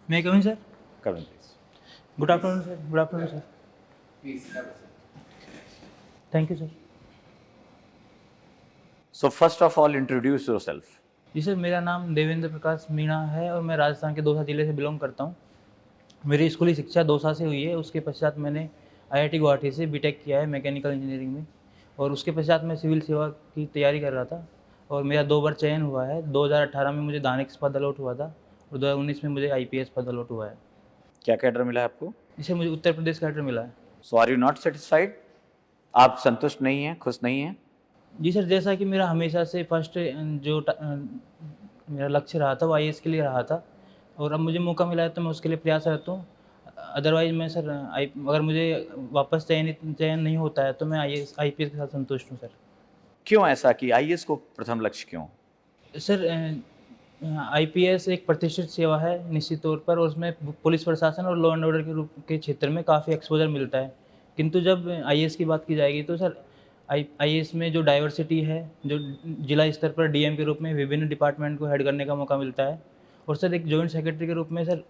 May I come in, sir? Come in, please. Good afternoon, sir. Good afternoon, sir. Please have a seat. Thank you, sir. So first of all, introduce yourself. जी sir, मेरा नाम देवेंद्र प्रकाश मीणा है और मैं राजस्थान के दौसा ज़िले से belong करता हूँ। मेरी स्कूली शिक्षा दौसा से हुई है। उसके पश्चात मैंने आईआईटी गुवाहाटी से बीटेक किया है मैकेनिकल इंजीनियरिंग में, और उसके पश्चात मैं सिविल सेवा की तैयारी कर रहा था और मेरा 2 बार चयन हुआ है। 2018 में मुझे दानिश पद अलॉट हुआ था और 2019 में मुझे आईपीएस पद अलॉट हुआ है। क्या कैडर मिला है आपको? इससे मुझे उत्तर प्रदेश कैडर मिला है। सो आर यू नॉट सेटिस्फाइड? आप संतुष्ट नहीं हैं, खुश नहीं हैं? जी सर, जैसा कि मेरा हमेशा से फर्स्ट मेरा लक्ष्य रहा था वो आईएएस के लिए रहा था, और अब मुझे मौका मिला है तो मैं उसके लिए प्रयासरत हूँ। अदरवाइज़ मैं सर अगर मुझे वापस चयन नहीं होता है तो मैं आईपीएस के साथ संतुष्ट हूँ सर। क्यों ऐसा कि आईएएस को प्रथम लक्ष्य क्यों? सर आईपीएस एक प्रतिष्ठित सेवा है निश्चित तौर पर, और उसमें पुलिस प्रशासन और लॉ एंड ऑर्डर के रूप के क्षेत्र में काफ़ी एक्सपोजर मिलता है। किंतु जब आईएएस की बात की जाएगी तो सर आईएएस में जो डाइवर्सिटी है, जो जिला स्तर पर डीएम के रूप में विभिन्न डिपार्टमेंट को हेड करने का मौका मिलता है, और सर एक जॉइंट सेक्रेटरी के रूप में सर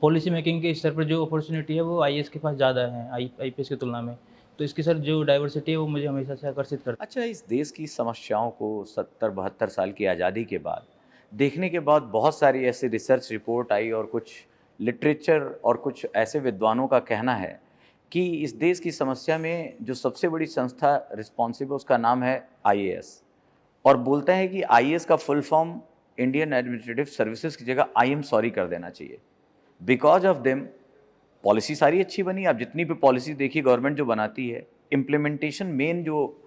पॉलिसी मेकिंग के स्तर पर जो अपॉर्चुनिटी है वो आईएएस के पास ज़्यादा है आईपीएस की तुलना में। तो इसकी सर जो डाइवर्सिटी है वो मुझे हमेशा से आकर्षित करता अच्छा, इस देश की समस्याओं को 70-72 साल की आज़ादी के बाद देखने के बाद बहुत सारी ऐसी रिसर्च रिपोर्ट आई और कुछ लिटरेचर और कुछ ऐसे विद्वानों का कहना है कि इस देश की समस्या में जो सबसे बड़ी संस्था रिस्पॉन्सिबल उसका नाम है आईएएस, और बोलते हैं कि आईएएस का full form Indian administrative services की जगह आई एम सॉरी कर देना चाहिए। बिकॉज ऑफ देम पॉलिसी सारी अच्छी बनी। आप जितनी भी पॉलिसी देखिए गवर्नमेंट जो बनाती है, इम्प्लीमेंटेशन मेन जो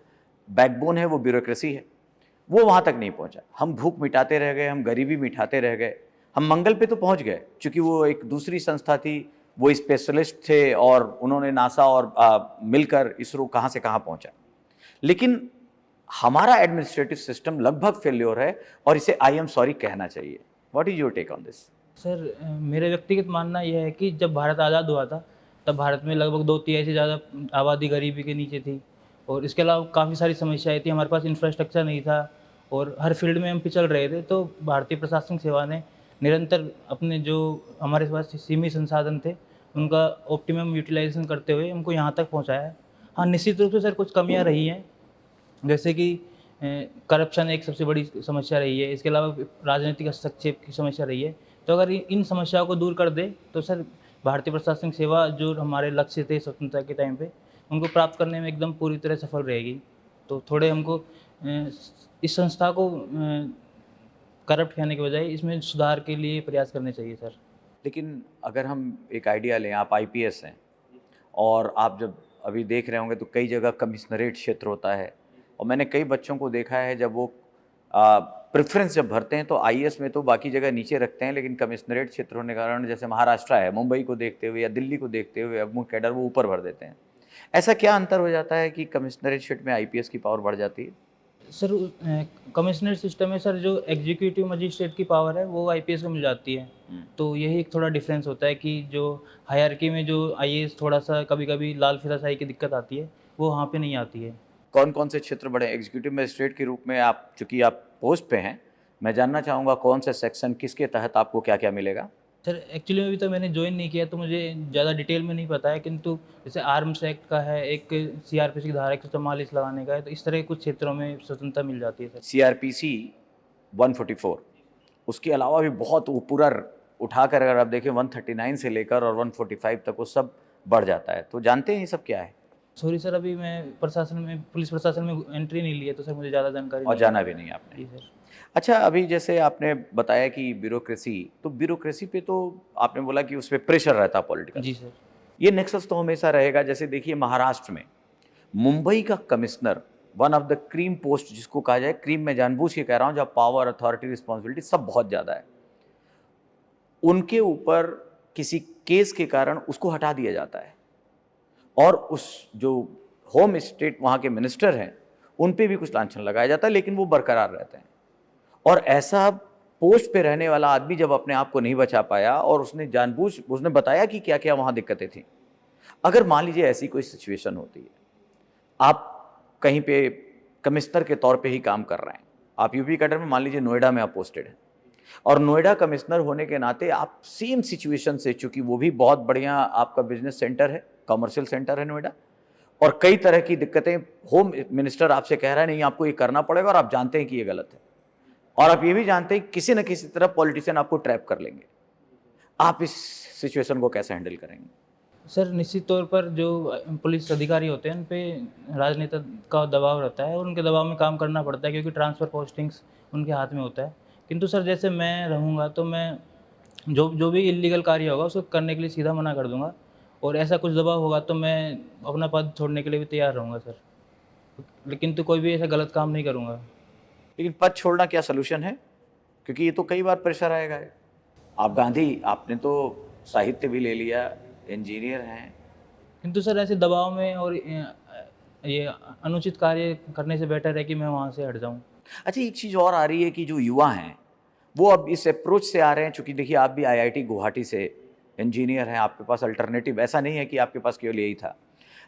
बैकबोन है वो ब्यूरोक्रेसी है, वो वहाँ तक नहीं पहुँचा। हम भूख मिटाते रह गए, हम गरीबी मिटाते रह गए। हम मंगल पे तो पहुँच गए क्योंकि वो एक दूसरी संस्था थी, वो स्पेशलिस्ट थे और उन्होंने नासा और मिलकर इसरो कहाँ से कहाँ पहुँचा। लेकिन हमारा एडमिनिस्ट्रेटिव सिस्टम लगभग फेल्योर है और इसे आई एम सॉरी कहना चाहिए। What is your take on this? Sir मेरा व्यक्तिगत मानना यह है कि जब भारत आज़ाद हुआ था तब भारत में लगभग 2 तिहाई से ज़्यादा आबादी गरीबी के नीचे थी, और इसके अलावा काफ़ी सारी समस्याएं थी। हमारे पास इंफ्रास्ट्रक्चर नहीं था और हर फील्ड में हम पिछड़ रहे थे। तो भारतीय प्रशासनिक सेवा ने निरंतर अपने जो हमारे पास सीमित संसाधन थे उनका ऑप्टिमम यूटिलाइजेशन करते हुए हमको यहाँ तक पहुँचाया है। हाँ, निश्चित रूप से सर कुछ कमियाँ रही हैं, जैसे कि करप्शन एक सबसे बड़ी समस्या रही है। इसके अलावा राजनीतिक हस्तक्षेप की समस्या रही है। तो अगर इन समस्याओं को दूर कर दे तो सर भारतीय प्रशासनिक सेवा जो हमारे लक्ष्य थे स्वतंत्रता के टाइम पे उनको प्राप्त करने में एकदम पूरी तरह सफल रहेगी। तो थोड़े हमको इस संस्था को करप्ट कहने के बजाय इसमें सुधार के लिए प्रयास करने चाहिए सर। लेकिन अगर हम एक आइडिया लें, आप आईपीएस हैं और आप जब अभी देख रहे होंगे तो कई जगह कमिश्नरेट क्षेत्र होता है, और मैंने कई बच्चों को देखा है जब वो प्रेफरेंस जब भरते हैं तो आईएएस में तो बाकी जगह नीचे रखते हैं, लेकिन कमिश्नरेट क्षेत्र होने के कारण जैसे महाराष्ट्र है, मुंबई को देखते हुए या दिल्ली को देखते हुए अब कैडर वो ऊपर भर देते हैं। ऐसा क्या अंतर हो जाता है कि कमिश्नरेट क्षेत्र में आईपीएस की पावर बढ़ जाती है? सर कमिश्नरेट सिस्टम में सर जो एग्जीक्यूटिव मजिस्ट्रेट की पावर है वो आईपीएस को मिल जाती है। तो यही एक थोड़ा डिफरेंस होता है कि जो हायरार्की में जो आईएएस थोड़ा सा कभी कभी लाल फीताशाही की दिक्कत आती है वो वहाँ पे नहीं आती है। कौन कौन से क्षेत्र बढ़े एग्जीक्यूटिव मजिस्ट्रेट के रूप में? आप चूंकि आप पोस्ट पे हैं, मैं जानना चाहूँगा कौन से सेक्शन किसके तहत आपको क्या क्या मिलेगा? सर एक्चुअली अभी तो मैंने ज्वाइन नहीं किया तो मुझे ज़्यादा डिटेल में नहीं पता है, किंतु जैसे आर्म्स एक्ट का है, एक सीआरपीसी की धारा 144 लगाने का है, तो इस तरह के कुछ क्षेत्रों में स्वतंत्रता मिल जाती है सर। सीआरपीसी 144, उसके अलावा भी बहुत वो पूरा उठाकर अगर आप देखें 139 से लेकर और 145 तक वो सब बढ़ जाता है। तो जानते हैं ये सब क्या है? सॉरी सर, अभी मैं पुलिस प्रशासन में एंट्री नहीं ली है तो सर मुझे ज़्यादा जानकारी और नहीं जाना भी नहीं आपने? है। जी सर। अच्छा, अभी जैसे आपने बताया कि ब्यूरोक्रेसी, तो ब्यूरोक्रेसी पे तो आपने बोला कि उस पर प्रेशर रहता है पॉलिटिकल। जी सर। ये नेक्सस तो हमेशा रहेगा। जैसे देखिए महाराष्ट्र में मुंबई का commissioner, one of the cream post जिसको कहा जाए, क्रीम में जानबूझ के कह रहा हूँ, जहाँ पावर, अथॉरिटी, रिस्पॉन्सिबिलिटी सब बहुत ज़्यादा है, उनके ऊपर किसी केस के कारण उसको हटा दिया जाता है, और उस जो होम स्टेट वहाँ के मिनिस्टर हैं उन पे भी कुछ लांछन लगाया जाता है, लेकिन वो बरकरार रहते हैं। और ऐसा पोस्ट पे रहने वाला आदमी जब अपने आप को नहीं बचा पाया और उसने बताया कि क्या क्या वहाँ दिक्कतें थी। अगर मान लीजिए ऐसी कोई सिचुएशन होती है, आप कहीं पे कमिश्नर के तौर पे ही काम कर रहे हैं, आप यूपी कैडर में मान लीजिए नोएडा में आप पोस्टेड हैं, और नोएडा कमिश्नर होने के नाते आप सेम सिचुएशन से, चूंकि वो भी बहुत बढ़िया आपका बिजनेस सेंटर है, कमर्शियल सेंटर है नोएडा, और कई तरह की दिक्कतें, होम मिनिस्टर आपसे कह रहा है नहीं आपको ये करना पड़ेगा और आप जानते हैं कि ये गलत है, और आप ये भी जानते हैं कि किसी न किसी तरह पॉलिटिशियन आपको ट्रैप कर लेंगे। आप इस सिचुएशन को कैसे हैंडल करेंगे? सर निश्चित तौर पर जो पुलिस अधिकारी होते हैं उन पे राजनेता का दबाव रहता है और उनके दबाव में काम करना पड़ता है, क्योंकि ट्रांसफ़र पोस्टिंग्स उनके हाथ में होता है। किंतु सर जैसे मैं रहूँगा तो मैं जो जो भी इल्लीगल कार्य होगा उसको करने के लिए सीधा मना कर दूँगा, और ऐसा कुछ दबाव होगा तो मैं अपना पद छोड़ने के लिए भी तैयार रहूँगा सर। लेकिन तो कोई भी ऐसा गलत काम नहीं करूँगा। लेकिन पद छोड़ना क्या सोल्यूशन है? क्योंकि ये तो कई बार प्रेशर आएगा। आप गांधी, आपने तो साहित्य भी ले लिया, इंजीनियर हैं। किंतु सर ऐसे दबाव में और ये अनुचित कार्य करने से बेटर है कि मैं वहाँ से हट जाऊँ। अच्छा, एक चीज़ और आ रही है कि जो युवा हैं वो अब इस अप्रोच से आ रहे हैं, चूँकि देखिए आप भी आईआईटी गुवाहाटी से इंजीनियर हैं, आपके पास अल्टरनेटिव ऐसा नहीं है कि आपके पास केवल यही था।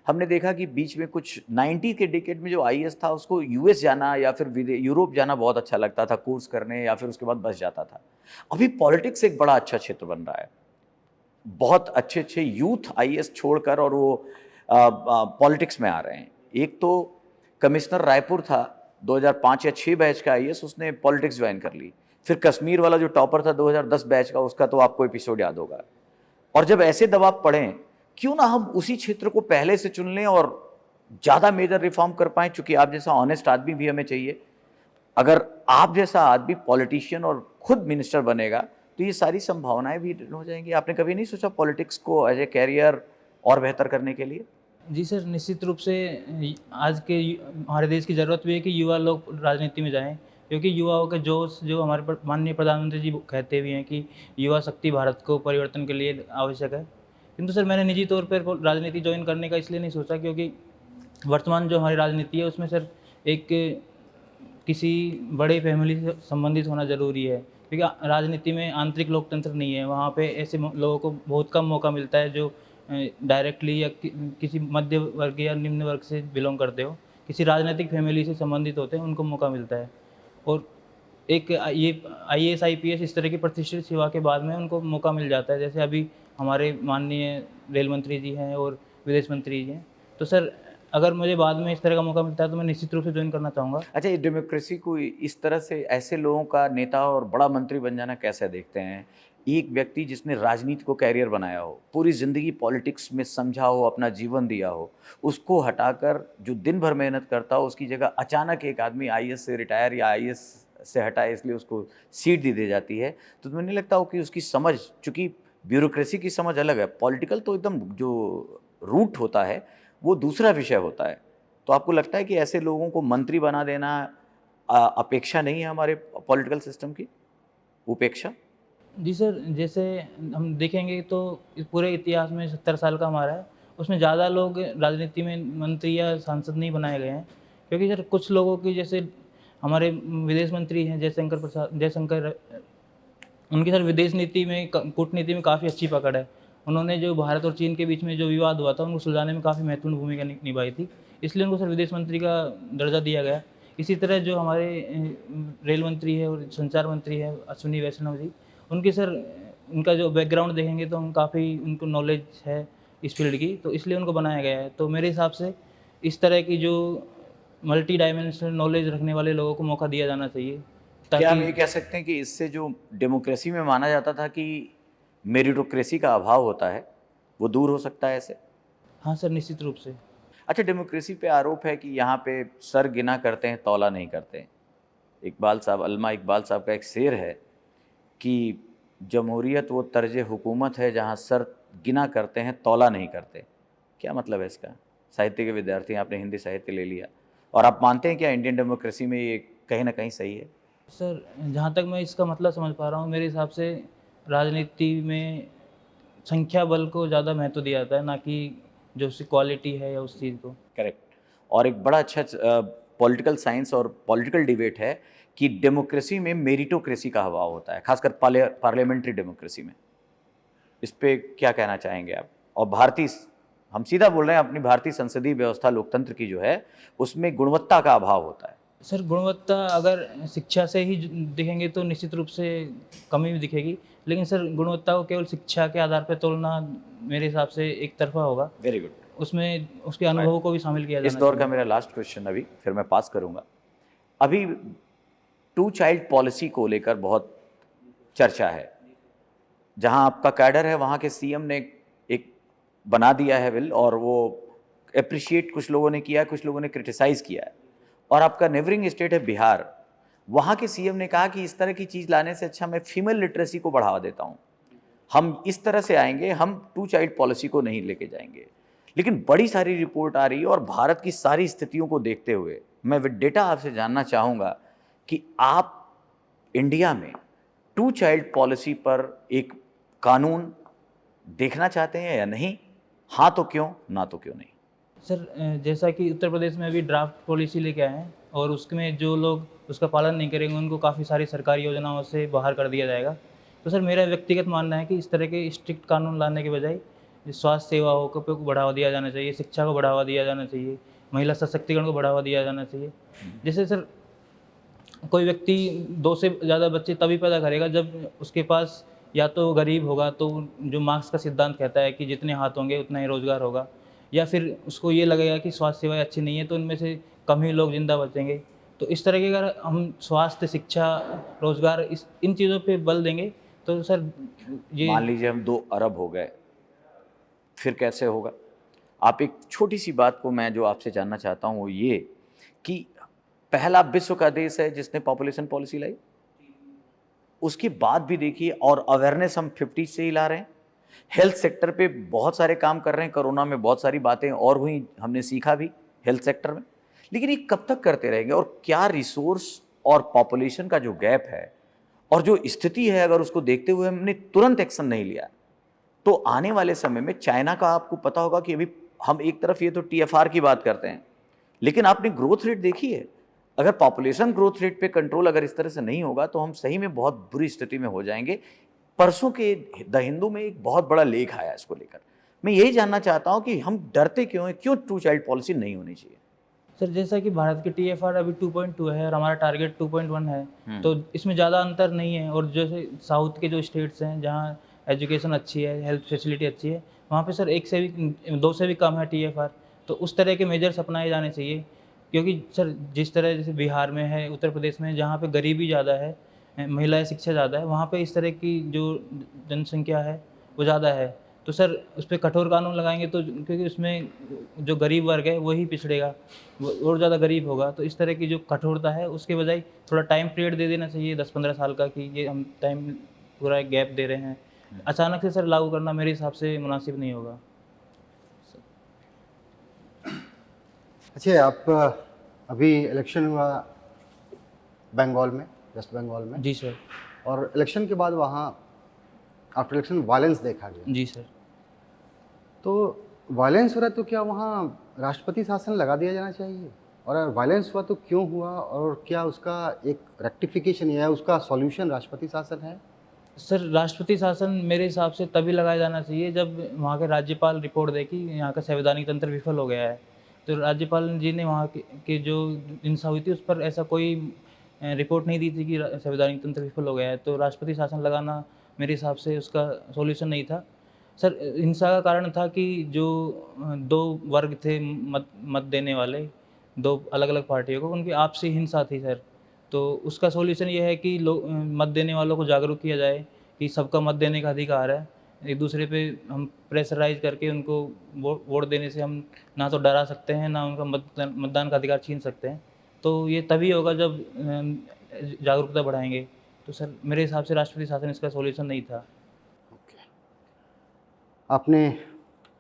हमने देखा कि बीच में कुछ 90 के डिकेड में जो आईएएस था उसको यूएस जाना या फिर यूरोप जाना बहुत अच्छा लगता था कोर्स करने, या फिर उसके बाद बस जाता था। अभी पॉलिटिक्स एक बड़ा अच्छा क्षेत्र बन रहा है। बहुत अच्छे-अच्छे यूथ आईएएस छोड़कर और वो पॉलिटिक्स में आ रहे हैं। एक तो कमिश्नर रायपुर था 2005 या 6 बैच का आईएएस, उसने पॉलिटिक्स ज्वाइन कर ली। फिर कश्मीर वाला जो टॉपर था 2010 बैच का, उसका तो आपको एपिसोड याद होगा। और जब ऐसे दबाव पड़ें, क्यों ना हम उसी क्षेत्र को पहले से चुन लें और ज़्यादा मेजर रिफॉर्म कर पाएँ, चूँकि आप जैसा ऑनेस्ट आदमी भी हमें चाहिए। अगर आप जैसा आदमी पॉलिटिशियन और खुद मिनिस्टर बनेगा तो ये सारी संभावनाएं भी हो जाएंगी। आपने कभी नहीं सोचा पॉलिटिक्स को एज ए कैरियर और बेहतर करने के लिए? जी सर, निश्चित रूप से आज के हमारे देश की ज़रूरत भी है कि युवा लोग राजनीति में जाएँ, क्योंकि युवाओं का जोश, जो हमारे माननीय प्रधानमंत्री जी कहते भी हैं कि युवा शक्ति भारत को परिवर्तन के लिए आवश्यक है। किंतु सर मैंने निजी तौर पर राजनीति ज्वाइन करने का इसलिए नहीं सोचा, क्योंकि वर्तमान जो हमारी राजनीति है उसमें सर एक किसी बड़े फैमिली से संबंधित होना ज़रूरी है, क्योंकि राजनीति में आंतरिक लोकतंत्र नहीं है। वहाँ पे ऐसे लोगों को बहुत कम मौका मिलता है जो डायरेक्टली या किसी मध्य वर्ग या निम्न वर्ग से बिलोंग करते हो, किसी राजनीतिक फैमिली से संबंधित होते हैं, उनको मौका मिलता है। और एक ये आईएएस आईपीएस इस तरह की प्रतिष्ठित सेवा के बाद में उनको मौका मिल जाता है। जैसे अभी हमारे माननीय रेल मंत्री जी हैं और विदेश मंत्री जी हैं। तो सर अगर मुझे बाद में इस तरह का मौका मिलता है तो मैं निश्चित रूप से ज्वाइन करना चाहूँगा। अच्छा, ये डेमोक्रेसी को इस तरह से ऐसे लोगों का नेता और बड़ा मंत्री बन जाना कैसे देखते हैं? एक व्यक्ति जिसने राजनीति को कैरियर बनाया हो, पूरी ज़िंदगी पॉलिटिक्स में समझा हो, अपना जीवन दिया हो, उसको हटाकर जो दिन भर मेहनत करता हो, उसकी जगह अचानक एक आदमी आईएएस से रिटायर या आईएएस से हटा है इसलिए उसको सीट दी जाती है, तो तुम्हें नहीं लगता हो कि उसकी समझ, चूँकि ब्यूरोक्रेसी की समझ अलग है, पॉलिटिकल तो एकदम जो रूट होता है वो दूसरा विषय होता है। तो आपको लगता है कि ऐसे लोगों को मंत्री बना देना अपेक्षा नहीं है हमारे पॉलिटिकल सिस्टम की, उपेक्षा? जी सर, जैसे हम देखेंगे तो इस पूरे इतिहास में 70 साल का हमारा है, उसमें ज़्यादा लोग राजनीति में मंत्री या सांसद नहीं बनाए गए हैं। क्योंकि सर कुछ लोगों की, जैसे हमारे विदेश मंत्री हैं जयशंकर, उनकी सर विदेश नीति में कूटनीति में काफ़ी अच्छी पकड़ है। उन्होंने जो भारत और चीन के बीच में जो विवाद हुआ था उनको सुलझाने में काफ़ी महत्वपूर्ण भूमिका निभाई थी, इसलिए उनको सर विदेश मंत्री का दर्जा दिया गया। इसी तरह जो हमारे रेल मंत्री है और संचार मंत्री है अश्विनी वैष्णव जी, उनकी सर उनका जो बैकग्राउंड देखेंगे तो हम काफ़ी उनको नॉलेज है इस फील्ड की, तो इसलिए उनको बनाया गया है। तो मेरे हिसाब से इस तरह की जो मल्टी डायमेंशनल नॉलेज रखने वाले लोगों को मौका दिया जाना चाहिए, क्या हम ताकि ये कह सकते हैं कि इससे जो डेमोक्रेसी में माना जाता था कि मेरिटोक्रेसी का अभाव होता है, वो दूर हो सकता है ऐसे? हाँ सर, निश्चित रूप से। अच्छा, डेमोक्रेसी पे आरोप है कि यहाँ पे सर गिना करते हैं, तौला नहीं करते हैं। इकबाल साहब, अल्मा इकबाल साहब का एक शेर है कि जमहूरियत वो तर्ज हुकूमत है जहाँ सर गिना करते हैं, तौला नहीं करते। क्या मतलब है इसका? साहित्य के विद्यार्थी, आपने हिंदी साहित्य ले लिया, और आप मानते हैं क्या इंडियन डेमोक्रेसी में ये कहीं ना कहीं सही है? सर जहाँ तक मैं इसका मतलब समझ पा रहा हूँ, मेरे हिसाब से राजनीति में संख्या बल को ज़्यादा महत्व दिया जाता है, ना कि जो उसकी क्वालिटी है या उस चीज़ को। करेक्ट। और एक बड़ा अच्छा पॉलिटिकल साइंस और पॉलिटिकल डिबेट है कि डेमोक्रेसी में मेरिटोक्रेसी का अभाव होता है, खासकर पार्लियामेंट्री डेमोक्रेसी में। इस पे क्या कहना चाहेंगे आप? और भारतीय, हम सीधा बोल रहे हैं, अपनी भारतीय संसदीय व्यवस्था लोकतंत्र की जो है उसमें गुणवत्ता का अभाव होता है, सर गुणवत्ता अगर शिक्षा से ही दिखेंगे तो निश्चित रूप से कमी भी दिखेगी, लेकिन सर गुणवत्ता को केवल शिक्षा के आधार पर तोलना मेरे हिसाब से एक तरफ़ा होगा। Very good. उसमें उसके अनुभवों को भी शामिल किया इस जाना दौर का चाहिए। मेरा लास्ट क्वेश्चन अभी, फिर मैं पास करूंगा। अभी टू चाइल्ड पॉलिसी को लेकर बहुत चर्चा है। जहां आपका कैडर है वहां के सीएम ने एक बना दिया है बिल, और वो अप्रिशिएट कुछ लोगों ने किया, कुछ लोगों ने क्रिटिसाइज किया है। और आपका नेबरिंग स्टेट है बिहार, वहां के सीएम ने कहा कि इस तरह की चीज लाने से अच्छा मैं फीमेल लिटरेसी को बढ़ावा देता हूं, हम इस तरह से आएंगे, हम टू चाइल्ड पॉलिसी को नहीं लेके जाएंगे। लेकिन बड़ी सारी रिपोर्ट आ रही है, और भारत की सारी स्थितियों को देखते हुए मैं विद डेटा आपसे जानना चाहूँगा कि आप इंडिया में टू चाइल्ड पॉलिसी पर एक कानून देखना चाहते हैं या नहीं? हाँ तो क्यों, ना तो क्यों नहीं? सर जैसा कि उत्तर प्रदेश में अभी ड्राफ्ट पॉलिसी लेके आए हैं और उसमें जो लोग उसका पालन नहीं करेंगे उनको काफ़ी सारी सरकारी योजनाओं से बाहर कर दिया जाएगा। तो सर मेरा व्यक्तिगत मानना है कि इस तरह के स्ट्रिक्ट कानून लाने के बजाय स्वास्थ्य सेवाओं को बढ़ावा दिया जाना चाहिए, शिक्षा को बढ़ावा दिया जाना चाहिए, महिला सशक्तिकरण को बढ़ावा दिया जाना चाहिए। जैसे सर कोई व्यक्ति 2 से ज़्यादा बच्चे तभी पैदा करेगा जब उसके पास या तो गरीब होगा, तो जो मार्क्स का सिद्धांत कहता है कि जितने हाथ होंगे उतना ही रोज़गार होगा, या फिर उसको ये लगेगा कि स्वास्थ्य सेवाएँ अच्छी नहीं है तो उनमें से कम ही लोग ज़िंदा बचेंगे। तो इस तरह के अगर हम स्वास्थ्य, शिक्षा, रोज़गार इन चीज़ों पे बल देंगे तो सर ये मान लीजिए हम 2 अरब हो गए, फिर कैसे होगा? आप एक छोटी सी बात को मैं जो आपसे जानना चाहता हूँ वो ये कि पहला विश्व का देश है जिसने पॉपुलेशन पॉलिसी लाई, उसके बाद भी देखिए, और अवेयरनेस हम 50 से ही ला रहे हैं। हेल्थ सेक्टर पे बहुत सारे काम कर रहे हैं, कोरोना में बहुत सारी बातें और हुई, हमने सीखा भी हेल्थ सेक्टर में। लेकिन ये कब तक करते रहेंगे, और क्या रिसोर्स और पॉपुलेशन का जो गैप है और जो स्थिति है, अगर उसको देखते हुए हमने तुरंत एक्शन नहीं लिया तो आने वाले समय में चाइना का आपको पता होगा कि अभी हम एक तरफ ये तो टीएफआर की बात करते हैं, लेकिन आपने ग्रोथ रेट देखी है? अगर पॉपुलेशन ग्रोथ रेट पे कंट्रोल अगर इस तरह से नहीं होगा तो हम सही में बहुत बुरी स्थिति में हो जाएंगे। परसों के द हिंदू में एक बहुत बड़ा लेख आया इसको लेकर। मैं यही जानना चाहता हूं कि हम डरते क्यों हैं, क्यों टू चाइल्ड पॉलिसी नहीं होनी चाहिए? सर जैसा कि भारत की टीएफआर अभी 2.2 है और हमारा टारगेट 2.1 है, तो इसमें ज़्यादा अंतर नहीं है। और जैसे साउथ के जो स्टेट्स हैं जहाँ एजुकेशन अच्छी है, हेल्थ फैसिलिटी अच्छी है, वहाँ पे सर 1 से भी 2 से भी कम है टीएफआर। तो उस तरह के मेजर्स अपनाए जाने चाहिए, क्योंकि सर जिस तरह जैसे बिहार में है, उत्तर प्रदेश में, जहाँ पे गरीबी ज़्यादा है, महिलाएँ शिक्षा ज़्यादा है, वहाँ पे इस तरह की जो जनसंख्या है वो ज़्यादा है। तो सर उस पे कठोर कानून लगाएँगे तो, क्योंकि उसमें जो गरीब वर्ग है वही पिछड़ेगा, वो और ज़्यादा गरीब होगा। तो इस तरह की जो कठोरता है उसके बजाय थोड़ा टाइम पीरियड दे देना चाहिए 10-15 साल का, कि ये हम टाइम पूरा एक गैप दे रहे हैं। अचानक से सर लागू करना मेरे हिसाब से मुनासिब नहीं होगा। अच्छा, आप अभी इलेक्शन हुआ बंगाल में, वेस्ट बंगाल में, जी सर। और इलेक्शन के बाद वहाँ आफ्टर इलेक्शन वायलेंस देखा गया। जी सर। तो वायलेंस हो रहा है तो क्या वहाँ राष्ट्रपति शासन लगा दिया जाना चाहिए? और अगर वायलेंस हुआ तो क्यों हुआ, और क्या उसका एक रेक्टिफिकेशन या उसका सॉल्यूशन राष्ट्रपति शासन है? सर राष्ट्रपति शासन मेरे हिसाब से तभी लगाया जाना चाहिए जब वहाँ के राज्यपाल रिपोर्ट दे कि यहाँ का संवैधानिक तंत्र विफल हो गया है। तो राज्यपाल जी ने वहाँ के जो हिंसा हुई थी उस पर ऐसा कोई रिपोर्ट नहीं दी थी कि संवैधानिक तंत्र विफल हो गया है। तो राष्ट्रपति शासन लगाना मेरे हिसाब से उसका सॉल्यूशन नहीं था। सर हिंसा का कारण था कि जो 2 वर्ग थे मत देने वाले, 2 अलग-अलग पार्टियों को, उनकी आपसी हिंसा थी सर। तो उसका सॉल्यूशन ये है कि मत देने वालों को जागरूक किया जाए कि सबका मत देने का अधिकार है। एक दूसरे पे हम प्रेशराइज़ करके उनको वोट देने से हम ना तो डरा सकते हैं, ना उनका मतदान का अधिकार छीन सकते हैं। तो ये तभी होगा जब जागरूकता बढ़ाएँगे। तो सर मेरे हिसाब से राष्ट्रपति शासन इसका सॉल्यूशन नहीं था।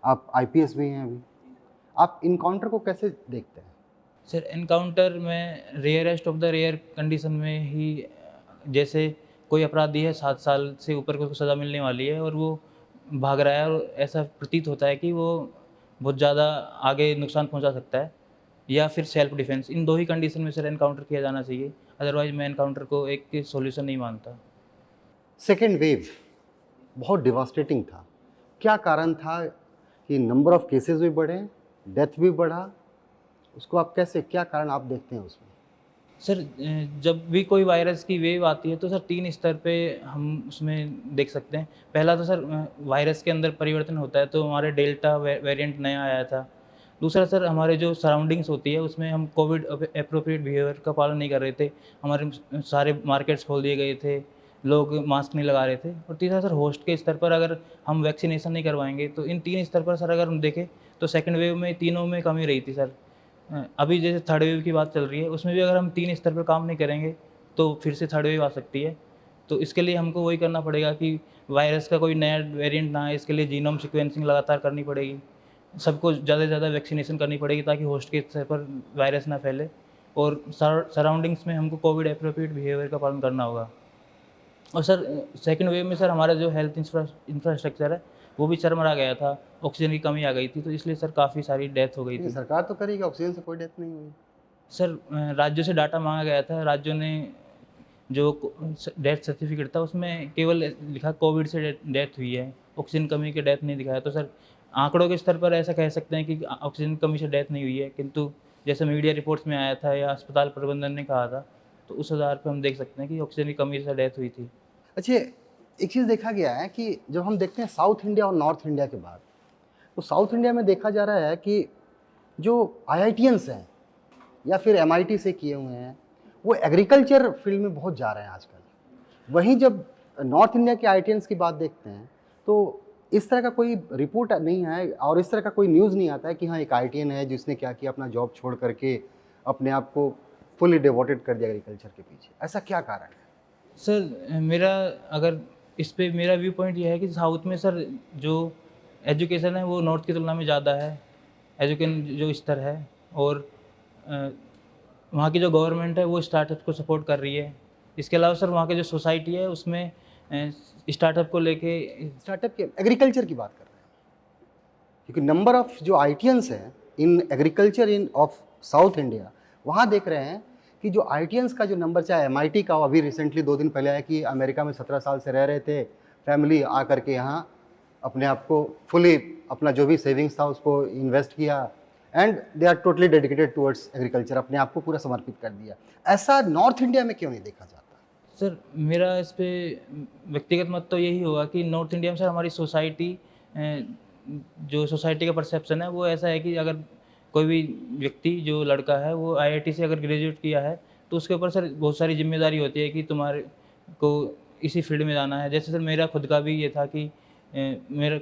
आप आईपीएस भी हैं अभी, आप इनकाउंटर को कैसे देखते हैं? सर एनकाउंटर में rarest of the rare condition में ही, जैसे कोई अपराधी है 7 साल से ऊपर को सज़ा मिलने वाली है और वो भाग रहा है और ऐसा प्रतीत होता है कि वो बहुत ज़्यादा आगे नुकसान पहुंचा सकता है, या फिर सेल्फ डिफेंस, इन 2 ही कंडीशन में सर एनकाउंटर किया जाना चाहिए। अदरवाइज़ मैं एनकाउंटर को एक सॉल्यूशन नहीं मानता। सेकेंड वेव बहुत डिवास्टेटिंग था। क्या कारण था कि नंबर ऑफ केसेस भी बढ़े, डेथ भी बढ़ा? उसको आप कैसे, क्या कारण आप देखते हैं उसमें? सर जब भी कोई वायरस की वेव आती है तो सर 3 स्तर पे हम उसमें देख सकते हैं। पहला तो सर वायरस के अंदर परिवर्तन होता है, तो हमारे डेल्टा वेरिएंट नया आया था। दूसरा सर हमारे जो सराउंडिंग्स होती है उसमें हम कोविड एप्रोप्रिएट बिहेवियर का पालन नहीं कर रहे थे। हमारे सारे मार्केट्स खोल दिए गए थे, लोग मास्क नहीं लगा रहे थे। और तीसरा सर होस्ट के स्तर पर अगर हम वैक्सीनेशन नहीं करवाएँगे तो इन 3 स्तर पर सर अगर हम देखें तो सेकंड वेव में तीनों में कमी रही थी सर। अभी जैसे थर्ड वेव की बात चल रही है, उसमें भी अगर हम 3 स्तर पर काम नहीं करेंगे, तो फिर से थर्ड वेव आ सकती है। तो इसके लिए हमको वही करना पड़ेगा कि वायरस का कोई नया वेरिएंट ना आए, इसके लिए जीनोम सीक्वेंसिंग लगातार करनी पड़ेगी। सबको ज़्यादा से ज़्यादा वैक्सीनेशन करनी पड़ेगी ताकि होस्ट के स्तर पर वायरस ना फैले, और सराउंडिंग्स में हमको कोविड एप्रोप्रिएट बिहेवियर का पालन करना होगा। और सर सेकंड वेव में सर हमारा जो हेल्थ इंफ्रास्ट्रक्चर है, वो भी चरमरा गया था, ऑक्सीजन की कमी आ गई थी, तो इसलिए सर काफ़ी सारी डेथ हो गई लेकिन थी। सरकार तो करेगी, ऑक्सीजन से कोई डेथ नहीं हुई। सर राज्यों से डाटा मांगा गया था, राज्यों ने जो डेथ सर्टिफिकेट था उसमें केवल लिखा कोविड से डेथ हुई है, ऑक्सीजन कमी की डेथ नहीं दिखाया। तो सर आंकड़ों के स्तर पर ऐसा कह सकते हैं कि ऑक्सीजन कमी से डेथ नहीं हुई है, किंतु जैसे मीडिया रिपोर्ट्स में आया था या अस्पताल प्रबंधन ने कहा था, तो उस आधार पर हम देख सकते हैं कि ऑक्सीजन की कमी से डेथ हुई थी। अच्छा, एक चीज़ देखा गया है कि जब हम देखते हैं साउथ इंडिया और नॉर्थ इंडिया के बाद, तो साउथ इंडिया में देखा जा रहा है कि जो आईआईटियंस हैं या फिर एमआईटी से किए हुए हैं, वो एग्रीकल्चर फील्ड में बहुत जा रहे हैं आजकल। वहीं जब नॉर्थ इंडिया के आईआईटियंस की बात देखते हैं, तो इस तरह का कोई रिपोर्ट नहीं है और इस तरह का कोई न्यूज़ नहीं आता है कि हाँ, एक आईआईटियन है जिसने क्या किया, अपना जॉब छोड़ करके अपने आप को फुली डिवोटेड कर दिया एग्रीकल्चर के पीछे। ऐसा क्या कारण है? सर मेरा अगर इस पे मेरा व्यू पॉइंट ये है कि साउथ में सर जो एजुकेशन है वो नॉर्थ की तुलना में ज़्यादा है, एजुकेशन जो स्तर है, और वहाँ की जो गवर्नमेंट है वो स्टार्टअप को सपोर्ट कर रही है। इसके अलावा सर वहाँ की जो सोसाइटी है उसमें स्टार्टअप को लेके स्टार्टअप के एग्रीकल्चर की बात कर रहे हैं, क्योंकि नंबर ऑफ जो आईटीएंस हैं in agriculture in of south India, वहाँ देख रहे हैं कि जो आईटीएंस का जो नंबर, चाहे एमआईटी का, अभी रिसेंटली 2 दिन पहले आया कि अमेरिका में 17 साल से रह रहे थे, फैमिली आ करके यहाँ अपने आप को फुली अपना जो भी सेविंग्स था उसको इन्वेस्ट किया and they are totally dedicated towards agriculture, अपने आप को पूरा समर्पित कर दिया। ऐसा नॉर्थ इंडिया में क्यों नहीं देखा जाता? सर मेरा इस पे व्यक्तिगत मत तो यही होगा कि नॉर्थ इंडिया में सर हमारी सोसाइटी, जो सोसाइटी का परसेप्शन है वो ऐसा है कि अगर कोई भी व्यक्ति, जो लड़का है, वो आईआईटी से अगर ग्रेजुएट किया है तो उसके ऊपर सर बहुत सारी जिम्मेदारी होती है कि तुम्हारे को इसी फील्ड में जाना है। जैसे सर मेरा खुद का भी ये था कि मेरा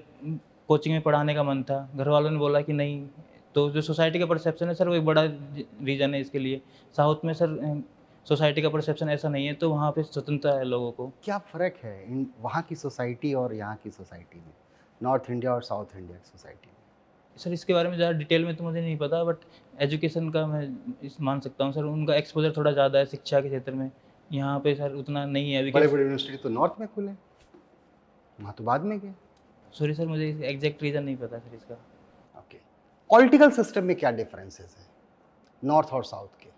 कोचिंग में पढ़ाने का मन था, घर वालों ने बोला कि नहीं, तो जो सोसाइटी का परसेप्शन है सर वो एक बड़ा रीज़न है इसके लिए। साउथ में सर सोसाइटी का परसेप्शन ऐसा नहीं है, तो वहाँ पे स्वतंत्रता है लोगों को। क्या फ़र्क है इन वहाँ की सोसाइटी और यहाँ की सोसाइटी में, नॉर्थ इंडिया और साउथ इंडिया की सोसाइटी में? सर इसके बारे में ज़्यादा डिटेल में तो मुझे नहीं पता, बट एजुकेशन का मैं मान सकता हूँ सर, उनका एक्सपोजर थोड़ा ज़्यादा है शिक्षा के क्षेत्र में, यहाँ पे सर उतना नहीं है। बड़े बड़े यूनिवर्सिटी तो नॉर्थ में खुले, वहाँ तो बाद में गए। सॉरी सर, मुझे एग्जैक्ट रीज़न नहीं पता सर इसका। ओके, पॉलिटिकल सिस्टम में क्या डिफरेंसेस हैं नॉर्थ और साउथ के?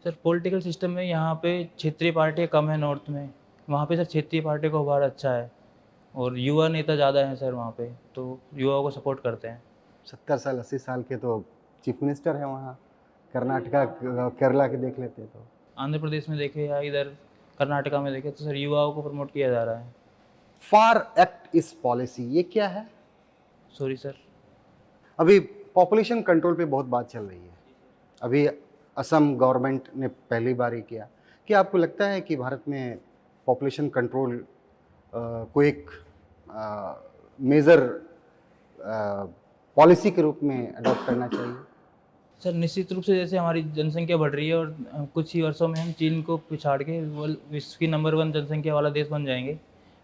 सर पॉलिटिकल सिस्टम में यहाँ पे क्षेत्रीय पार्टियाँ कम है नॉर्थ में, वहाँ पे सर क्षेत्रीय पार्टी का उभार अच्छा है, और युवा नेता ज़्यादा हैं सर वहाँ पे, तो युवाओं को सपोर्ट करते हैं। 70 साल 80 साल के तो चीफ मिनिस्टर हैं वहाँ। कर्नाटका केरला के देख लेते तो। आंध्र प्रदेश में देखे या इधर कर्नाटका में देखे तो सर युवाओं को प्रमोट किया जा रहा है। फार एक्ट इस पॉलिसी, ये क्या है? Sorry sir. अभी पॉपुलेशन कंट्रोल पे बहुत बात चल रही है। अभी असम गवर्नमेंट ने पहली बार ही किया। क्या आपको लगता है कि भारत में पॉपुलेशन कंट्रोल को एक मेजर पॉलिसी के रूप में अडॉप्ट करना चाहिए? सर निश्चित रूप से, जैसे हमारी जनसंख्या बढ़ रही है और कुछ ही वर्षों में हम चीन को पिछाड़ के विश्व की नंबर 1 जनसंख्या वाला देश बन जाएंगे,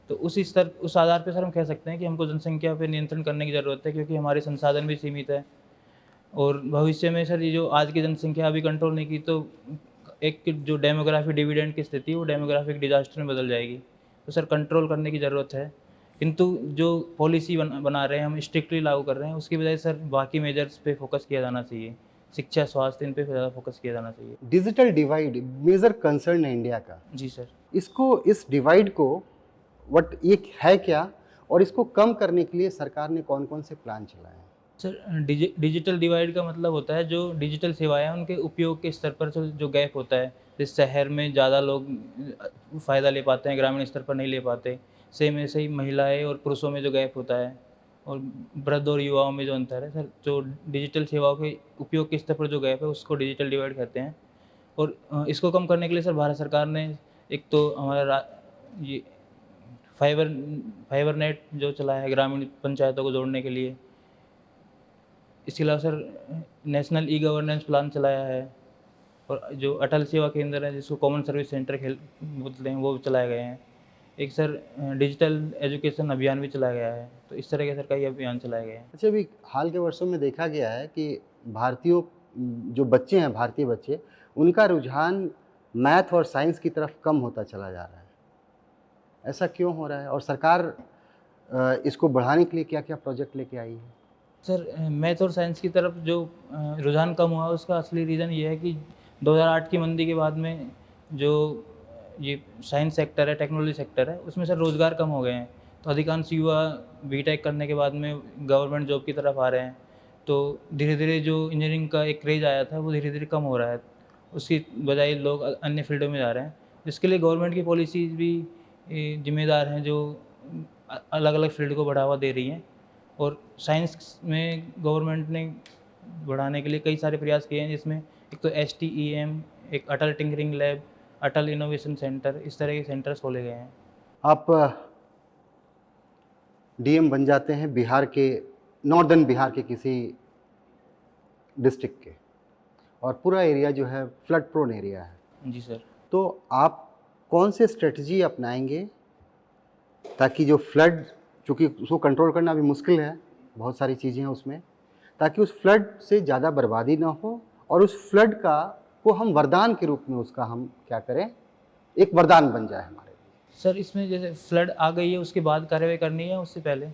तो उस आधार पे सर हम कह सकते हैं कि हमको जनसंख्या पे नियंत्रण करने की ज़रूरत है, क्योंकि हमारे संसाधन भी सीमित है। और भविष्य में सर ये जो आज की जनसंख्या अभी कंट्रोल नहीं की, तो एक जो डेमोग्राफिक डिविडेंड की स्थिति है वो डेमोग्राफिक डिजास्टर में बदल जाएगी। तो सर कंट्रोल करने की ज़रूरत है, किंतु जो पॉलिसी बना रहे हैं हम स्ट्रिक्टली लागू कर रहे हैं, उसकी बजाय सर बाकी मेजर्स पे फोकस किया जाना चाहिए, शिक्षा, स्वास्थ्य, इन पे ज़्यादा फोकस किया जाना चाहिए। डिजिटल डिवाइड मेजर कंसर्न है इंडिया का। जी सर। इस डिवाइड को ये है क्या, और इसको कम करने के लिए सरकार ने कौन कौन से प्लान चलाए हैं? सर डिजिटल डिवाइड का मतलब होता है जो डिजिटल सेवाएं हैं उनके उपयोग के स्तर पर जो गैप होता है, जिस शहर में ज़्यादा लोग फ़ायदा ले पाते हैं, ग्रामीण स्तर पर नहीं ले पाते। सेम ऐसे ही महिलाएँ और पुरुषों में जो गैप होता है और वृद्ध और युवाओं में जो अंतर है सर, जो डिजिटल सेवाओं के उपयोग के स्तर पर जो गैप है उसको डिजिटल डिवाइड कहते हैं। और इसको कम करने के लिए सर भारत सरकार ने एक तो हमारा ये फाइबर फाइबर नेट जो चलाया है ग्रामीण पंचायतों को जोड़ने के लिए। इसके अलावा sir national e governance plan चलाया है और जो अटल सेवा केंद्र है जिसको कॉमन सर्विस सेंटर खेल बोलते हैं वो चलाए गए हैं। एक सर डिजिटल एजुकेशन अभियान भी चलाया गया है। तो इस तरह के सर कई अभियान चलाए गए हैं। अच्छा, अभी हाल के वर्षों में देखा गया है कि भारतीयों जो बच्चे हैं, भारतीय बच्चे, उनका रुझान मैथ और साइंस की तरफ कम होता चला जा रहा है। ऐसा क्यों हो रहा है और सरकार इसको बढ़ाने के लिए क्या क्या प्रोजेक्ट लेके आई है? सर मैथ और साइंस की तरफ जो रुझान कम हुआ उसका असली रीज़न ये है कि 2008 की मंदी के बाद में जो ये साइंस सेक्टर है, टेक्नोलॉजी सेक्टर है, उसमें सर रोज़गार कम हो गए हैं। तो अधिकांश युवा बीटेक करने के बाद में गवर्नमेंट जॉब की तरफ आ रहे हैं। तो धीरे धीरे जो इंजीनियरिंग का एक क्रेज़ आया था वो धीरे धीरे कम हो रहा है। उसकी बजाय लोग अन्य फील्डों में जा रहे हैं। इसके लिए गवर्नमेंट की पॉलिसीज़ भी जिम्मेदार हैं जो अलग अलग फील्ड को बढ़ावा दे रही हैं। और साइंस में गवर्नमेंट ने बढ़ाने के लिए कई सारे प्रयास किए हैं, जिसमें एक तो STEM, एक अटल टिंकरिंग लैब, अटल इनोवेशन सेंटर, इस तरह के सेंटर्स खोले गए हैं। आप डीएम बन जाते हैं बिहार के, नॉर्दर्न बिहार के किसी डिस्ट्रिक्ट के, और पूरा एरिया जो है फ्लड प्रोन एरिया है। जी सर। तो आप कौन से स्ट्रेटजी अपनाएंगे ताकि जो फ्लड, चूँकि उसको कंट्रोल करना अभी मुश्किल है, बहुत सारी चीज़ें हैं उसमें, ताकि उस फ्लड से ज़्यादा बर्बादी ना हो और उस फ्लड का को हम वरदान के रूप में उसका हम क्या करें, एक वरदान बन जाए हमारे लिए। सर इसमें जैसे फ्लड आ गई है उसके बाद कार्रवाई करनी है उससे पहले?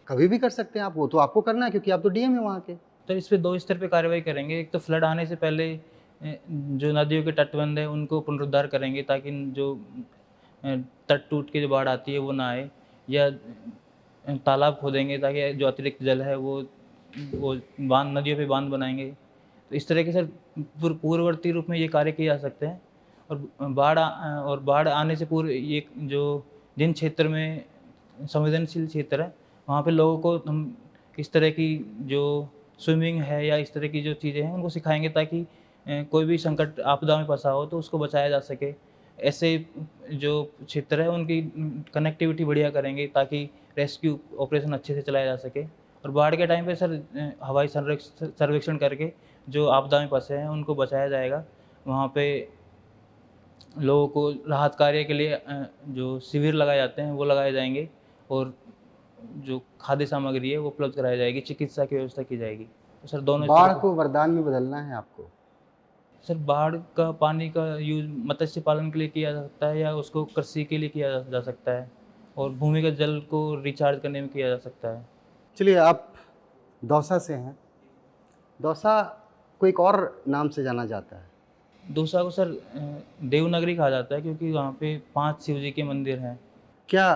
कभी भी कर सकते हैं आप, वो तो आपको करना है क्योंकि आप तो डीएम है वहाँ के। तो इस पे 2 स्तर पे कार्रवाई करेंगे। एक तो फ्लड आने से पहले जो नदियों के तटबंध है उनको पुनरुद्धार करेंगे ताकि जो तट टूट के जो बाढ़ आती है वो ना आए, या तालाब खोदेंगे ताकि जो अतिरिक्त जल है वो बांध, नदियों पे बांध बनाएंगे। तो इस तरह के सर पूर्ववर्ती रूप में ये कार्य किए जा सकते हैं। और बाढ़ आने से पूर्व ये जो जिन क्षेत्र में संवेदनशील क्षेत्र है वहाँ पे लोगों को हम इस तरह की जो स्विमिंग है या इस तरह की जो चीज़ें हैं उनको सिखाएंगे ताकि कोई भी संकट आपदा में फंसा हो तो उसको बचाया जा सके। ऐसे जो क्षेत्र है उनकी कनेक्टिविटी बढ़िया करेंगे ताकि रेस्क्यू ऑपरेशन अच्छे से चलाया जा सके। और बाढ़ के टाइम पे सर हवाई सर्वेक्षण करके जो आपदा में फंसे हैं उनको बचाया जाएगा। वहाँ पे लोगों को राहत कार्य के लिए जो शिविर लगाए जाते हैं वो लगाए जाएंगे और जो खाद्य सामग्री है वो उपलब्ध कराई जाएगी, चिकित्सा की व्यवस्था की जाएगी। तो सर दोनों बाढ़ को वरदान में बदलना है आपको। सर बाढ़ का पानी का यूज मत्स्य पालन के लिए किया जा सकता है या उसको कृषि के लिए किया जा सकता है और भूमिगत जल को रिचार्ज करने में किया जा सकता है। चलिए, आप दौसा से हैं। दौसा को एक और नाम से जाना जाता है। दौसा को सर देवनगरी कहा जाता है क्योंकि वहाँ पे 5 शिव जी के मंदिर हैं। क्या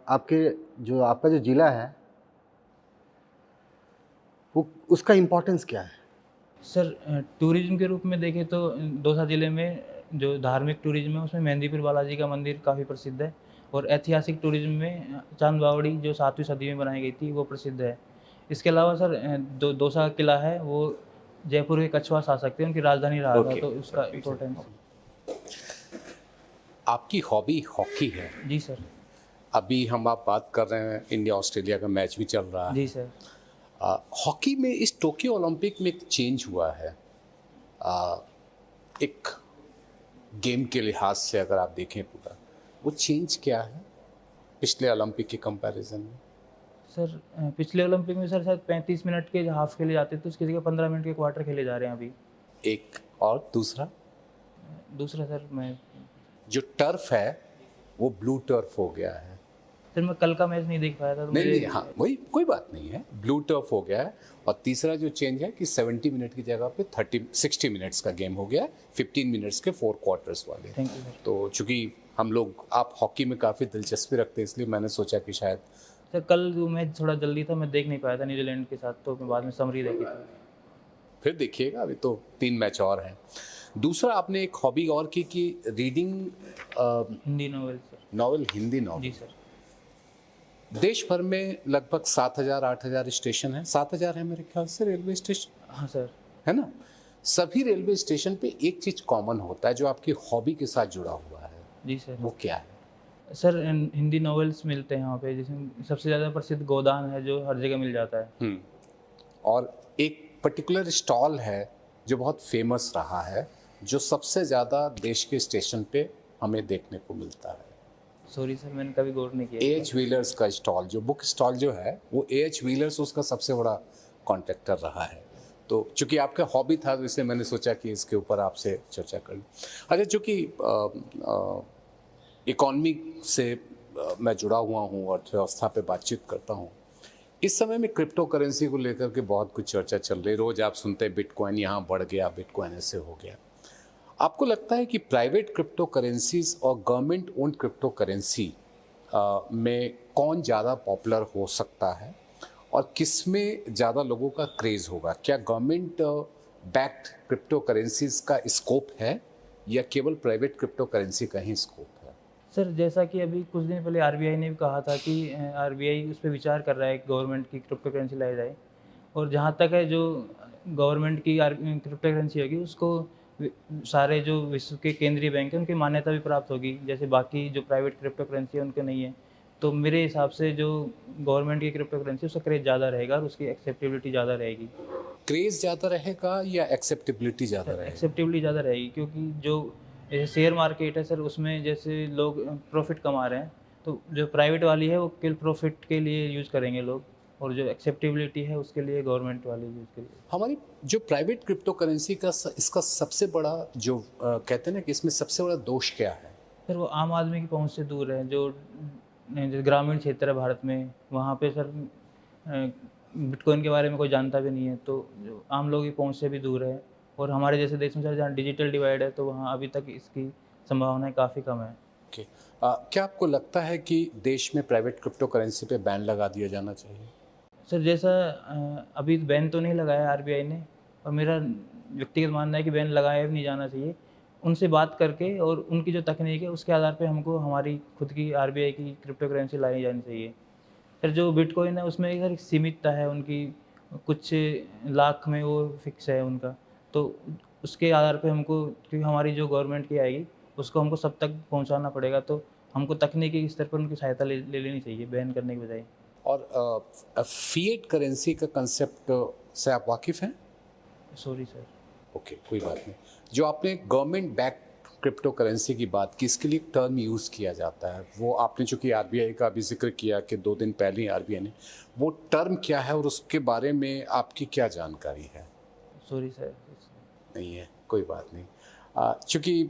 आपका जो जिला है वो, उसका इम्पोर्टेंस क्या है? सर टूरिज्म के रूप में देखें तो दौसा ज़िले में जो धार्मिक टूरिज्म है उसमें मेहंदीपुर बालाजी का मंदिर काफ़ी प्रसिद्ध है और ऐतिहासिक टूरिज्म में चांद बावड़ी जो 7वीं सदी में बनाई गई थी वो प्रसिद्ध है। इसके अलावा सर दौसा किला है वो जयपुर के कछुआ शासक थे, उनकी राजधानी रहा था, तो उसका इम्पोर्टेंस। आपकी हॉबी हॉकी है। जी सर। अभी आप बात कर रहे हैं, इंडिया ऑस्ट्रेलिया का मैच भी चल रहा है। जी सर। हॉकी में इस टोक्यो ओलंपिक में एक चेंज हुआ है। एक गेम के लिहाज से अगर आप देखें पूरा, वो चेंज क्या है पिछले ओलंपिक के कंपैरिजन में? सर पिछले ओलंपिक में सर शायद 35 मिनट के हाफ खेले जाते थे, उसकी जगह 15 मिनट के क्वार्टर खेले जा रहे हैं अभी। एक और दूसरा सर मैं जो टर्फ है वो ब्लू टर्फ हो गया है। सर मैं कल का मैच नहीं देख पाया था तो नहीं, हाँ वही, कोई बात नहीं है, ब्लू टर्फ हो गया है। और तीसरा जो चेंज है कि 70 मिनट की जगह पे 60 मिनट्स का गेम हो गया है, 15 मिनट्स के 4 क्वार्टर्स वाले। Thank you sir. तो चूंकि आप हॉकी में काफ़ी दिलचस्पी रखते हैं, इसलिए मैंने सोचा कि शायद। सर कल जो मैच थोड़ा जल्दी था, मैं देख नहीं पाया था न्यूजीलैंड के साथ, तो मैं बाद में समरी देखी थी। फिर देखिएगा, अभी तो 3 मैच और हैं। दूसरा आपने एक हॉबी और की कि reading Hindi novel sir. Novel, Hindi जी नॉवेल। सर। देश भर में लगभग 7,000-8,000 स्टेशन हैं, 7,000 है मेरे ख्याल से रेलवे स्टेशन, हाँ सर। है ना? सभी रेलवे स्टेशन पे एक चीज कॉमन होता है जो आपकी हॉबी के साथ जुड़ा हुआ है, जी सर। वो क्या है? सर हिंदी नॉवेल्स मिलते हैं वहाँ पे, जिसमें सबसे ज़्यादा प्रसिद्ध गोदान है जो हर जगह मिल जाता है। और एक पर्टिकुलर स्टॉल है जो बहुत फेमस रहा है, जो सबसे ज़्यादा देश के स्टेशन पे हमें देखने को मिलता है। सॉरी सर, मैंने कभी गौर नहीं किया। एच व्हीलर्स का स्टॉल, जो बुक स्टॉल जो है वो एच व्हीलर्स उसका सबसे बड़ा कॉन्ट्रैक्टर रहा है। तो चूंकि आपका हॉबी था तो इसलिए मैंने सोचा कि इसके ऊपर आपसे चर्चा कर लूँ। अच्छा, चूँकि इकॉनमी से मैं जुड़ा हुआ हूँ, अर्थव्यवस्था पे बातचीत करता हूँ, इस समय में क्रिप्टो करेंसी को लेकर के बहुत कुछ चर्चा चल रही है। रोज़ आप सुनते हैं बिटकॉइन यहाँ बढ़ गया, बिटकॉइन ऐसे हो गया। आपको लगता है कि प्राइवेट क्रिप्टो करेंसीज और गवर्नमेंट ओन्ड क्रिप्टो करेंसी में कौन ज़्यादा पॉपुलर हो सकता है और किस में ज़्यादा लोगों का क्रेज़ होगा? क्या गवर्नमेंट बैक्ड क्रिप्टो करेंसीज का स्कोप है या केवल प्राइवेट क्रिप्टो करेंसी का ही स्कोप है? सर जैसा कि अभी कुछ दिन पहले आरबीआई ने भी कहा था कि आरबीआई उस पर विचार कर रहा है कि गवर्नमेंट की क्रिप्टो करेंसी लाई जाए, और जहाँ तक है जो गवर्नमेंट की क्रिप्टो करेंसी होगी उसको सारे जो विश्व के केंद्रीय बैंक हैं उनकी मान्यता भी प्राप्त होगी, जैसे बाकी जो प्राइवेट क्रिप्टो करेंसी है उनके नहीं है। तो मेरे हिसाब से जो गवर्नमेंट की क्रिप्टो करेंसी उसका क्रेज ज़्यादा रहेगा और उसकी एक्सेप्टेबिलिटी ज़्यादा रहेगी। क्रेज़ ज़्यादा रहेगा या एक्सेप्टेबिलिटी ज़्यादा रहेगी? एक्सेप्टेबिलिटी ज़्यादा रहेगी, क्योंकि जो जैसे शेयर मार्केट है सर, उसमें जैसे लोग प्रॉफिट कमा रहे हैं, तो जो प्राइवेट वाली है वो केवल प्रॉफिट के लिए यूज़ करेंगे लोग, और जो एक्सेप्टेबिलिटी है उसके लिए गवर्नमेंट वाली यूज़ करेंगे। हमारी जो प्राइवेट क्रिप्टो करेंसी का इसका सबसे बड़ा जो कहते हैं ना कि इसमें सबसे बड़ा दोष क्या है? सर वो आम आदमी की पहुंच से दूर है। जो ग्रामीण क्षेत्र है भारत में, वहाँ पे सर बिटकॉइन के बारे में कोई जानता भी नहीं है, तो जो आम लोगों की पहुंच से भी दूर है। और हमारे जैसे देश में सर जहाँ डिजिटल डिवाइड है, तो वहाँ अभी तक इसकी संभावनाएं काफ़ी कम है। ओके, क्या आपको लगता है कि देश में प्राइवेट क्रिप्टो करेंसी पे बैन लगा दिया जाना चाहिए? सर जैसा अभी बैन तो नहीं लगाया आरबीआई ने, और मेरा व्यक्तिगत मानना है कि बैन लगाया भी नहीं जाना चाहिए। उनसे बात करके और उनकी जो तकनीक है उसके आधार पे हमको हमारी खुद की आरबीआई की क्रिप्टो करेंसी लाई जानी चाहिए। सर जो बिटकॉइन है उसमें सर एक सीमितता है उनकी, कुछ लाख में वो फिक्स है उनका, तो उसके आधार पे हमको, क्योंकि हमारी जो गवर्नमेंट की आएगी उसको हमको सब तक पहुंचाना पड़ेगा, तो हमको तकनीकी स्तर पर उनकी सहायता ले लेनी चाहिए बैन करने के बजाय। और फिएट करेंसी का कंसेप्ट से आप वाकिफ़ हैं? Sorry sir. ओके, कोई बात नहीं। जो आपने गवर्नमेंट बैक क्रिप्टो करेंसी की बात की, इसके लिए टर्म यूज़ किया जाता है, वो आपने चूँकि आरबीआई का भी जिक्र किया कि 2 दिन पहले ही आरबीआई ने, वो टर्म क्या है और उसके बारे में आपकी क्या जानकारी है? Sorry sir. नहीं है, कोई बात नहीं। चूँकि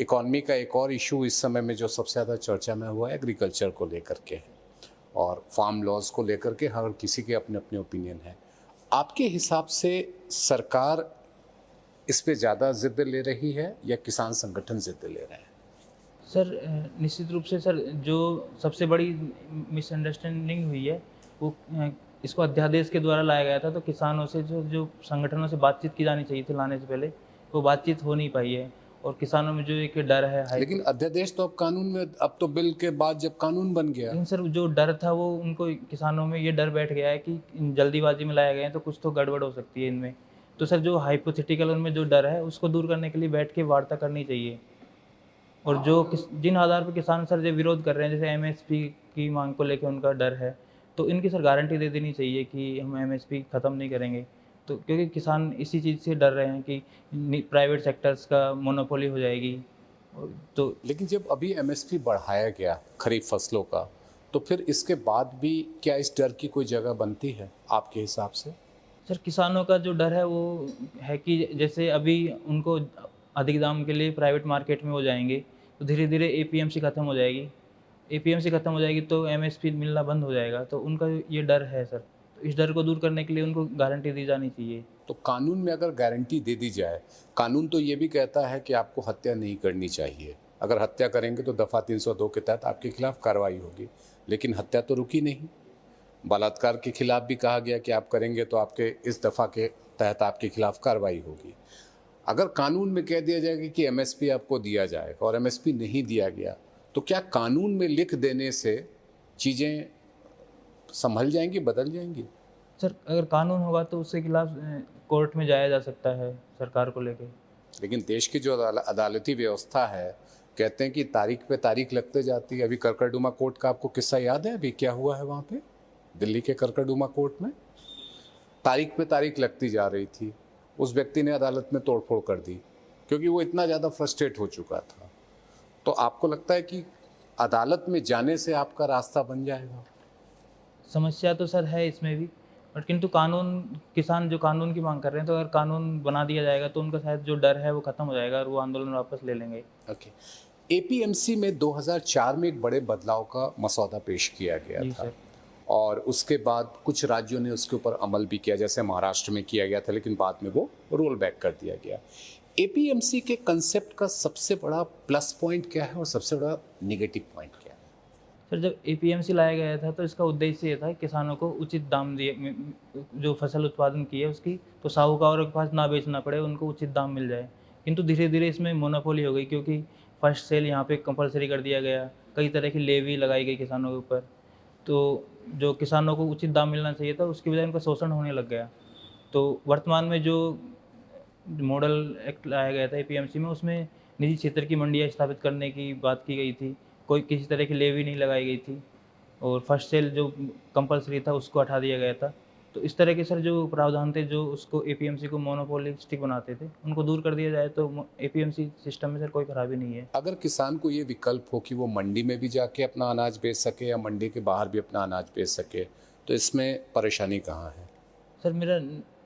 इकॉनमी का एक और इशू इस समय में जो सबसे ज़्यादा चर्चा में हुआ है एग्रीकल्चर को लेकर के है, और फार्म लॉज को लेकर के हर किसी के अपने अपने ओपिनियन है। आपके हिसाब से सरकार इस पे ज़्यादा ज़िद ले रही है या किसान संगठन ज़िद ले रहे हैं? सर निश्चित रूप से सर जो सबसे बड़ी मिसअंडरस्टैंडिंग हुई है वो इसको अध्यादेश के द्वारा लाया गया था, तो किसानों से जो संगठनों से बातचीत की जानी चाहिए थी लाने से पहले, वो बातचीत हो नहीं पाई है, और किसानों में जो एक डर है लेकिन अध्यादेश तो अब कानून में, अब तो बिल के बाद जब कानून बन गया। लेकिन सर जो डर था वो उनको, किसानों में ये डर बैठ गया है कि जल्दीबाजी में लाया गया है तो कुछ तो गड़बड़ हो सकती है इनमें। तो सर जो हाइपोथेटिकल उनमें जो डर है उसको दूर करने के लिए बैठ के वार्ता करनी चाहिए, और जो जिन आधार पर किसान सर जो विरोध कर रहे हैं, जैसे एमएसपी की मांग को लेकर उनका डर है, तो इनकी सर गारंटी दे देनी चाहिए कि हम एमएसपी ख़त्म नहीं करेंगे। तो क्योंकि किसान इसी चीज़ से डर रहे हैं कि प्राइवेट सेक्टर्स का मोनोपोली हो जाएगी। तो लेकिन जब अभी एमएसपी बढ़ाया गया खरीफ फसलों का, तो फिर इसके बाद भी क्या इस डर की कोई जगह बनती है आपके हिसाब से? सर किसानों का जो डर है वो है कि जैसे अभी उनको अधिक दाम के लिए प्राइवेट मार्केट में हो जाएंगे, तो धीरे धीरे एपीएमसी ख़त्म हो जाएगी। एपीएमसी ख़त्म हो जाएगी तो एमएसपी मिलना बंद हो जाएगा, तो उनका ये डर है सर। तो इस डर को दूर करने के लिए उनको गारंटी दी जानी चाहिए। तो कानून में अगर गारंटी दे दी जाए, कानून तो ये भी कहता है कि आपको हत्या नहीं करनी चाहिए, अगर हत्या करेंगे तो दफ़ा 302 के तहत आपके खिलाफ कार्रवाई होगी, लेकिन हत्या तो रुकी नहीं। बलात्कार के खिलाफ भी कहा गया कि आप करेंगे तो आपके इस दफ़ा के तहत आपके खिलाफ कार्रवाई होगी। अगर कानून में कह दिया जाएगा कि एमएसपी आपको दिया जाएगा और एमएसपी नहीं दिया गया, तो क्या कानून में लिख देने से चीज़ें संभल जाएंगी, बदल जाएंगी? सर अगर कानून होगा तो उसके खिलाफ कोर्ट में जाया जा सकता है सरकार को लेके। लेकिन देश की जो अदालती व्यवस्था है, कहते हैं कि तारीख पे तारीख लगते जाती है। अभी करकरडुमा कोर्ट का आपको किस्सा याद है? अभी क्या हुआ है वहाँ पे दिल्ली के करकरडुमा कोर्ट में? तारीख पे तारीख लगती जा रही थी। उस व्यक्ति ने अदालत में तोड़फोड़ कर दी क्योंकि वो इतना ज़्यादा फ्रस्ट्रेट हो चुका था। तो आपको लगता है कि अदालत में जाने से आपका रास्ता बन जाएगा? समस्या तो सर है इसमें भी, बट किंतु कानून, किसान जो कानून की मांग कर रहे हैं, तो अगर कानून बना दिया जाएगा तो उनका शायद जो डर है वो खत्म हो जाएगा और वो आंदोलन वापस ले लेंगे। ओके। एपीएमसी में 2004 में एक बड़े बदलाव का मसौदा पेश किया गया जी था सर। और उसके बाद कुछ राज्यों ने उसके ऊपर अमल भी किया, जैसे महाराष्ट्र में किया गया था, लेकिन बाद में वो रोल बैक कर दिया गया। एपीएमसी के कंसेप्ट का सबसे बड़ा प्लस पॉइंट क्या है और सबसे बड़ा नेगेटिव पॉइंट क्या है? सर जब एपीएमसी लाया गया था तो इसका उद्देश्य ये था कि किसानों को उचित दाम दिए, जो फसल उत्पादन की है उसकी, तो साहूकारों के पास ना बेचना पड़े, उनको उचित दाम मिल जाए। किंतु धीरे धीरे इसमें मोनोपोली हो गई, क्योंकि फर्स्ट सेल यहाँ पे कंपलसरी कर दिया गया, कई तरह की लेवी लगाई गई किसानों के ऊपर। तो जो किसानों को उचित दाम मिलना चाहिए था उसकी बजाय उनका शोषण होने लग गया। तो वर्तमान में जो मॉडल एक्ट लाया गया था एपीएमसी में, उसमें निजी क्षेत्र की मंडियाँ स्थापित करने की बात की गई थी, कोई किसी तरह की लेवी नहीं लगाई गई थी, और फर्स्ट सेल जो कंपलसरी था उसको हटा दिया गया था। तो इस तरह के सर जो प्रावधान थे जो उसको एपीएमसी को मोनोपोलिस्टिक बनाते थे, उनको दूर कर दिया जाए तो एपीएमसी सिस्टम में सर कोई खराबी नहीं है। अगर किसान को ये विकल्प हो कि वो मंडी में भी जाके अपना अनाज बेच सके या मंडी के बाहर भी अपना अनाज बेच सके, तो इसमें परेशानी कहाँ है? सर मेरा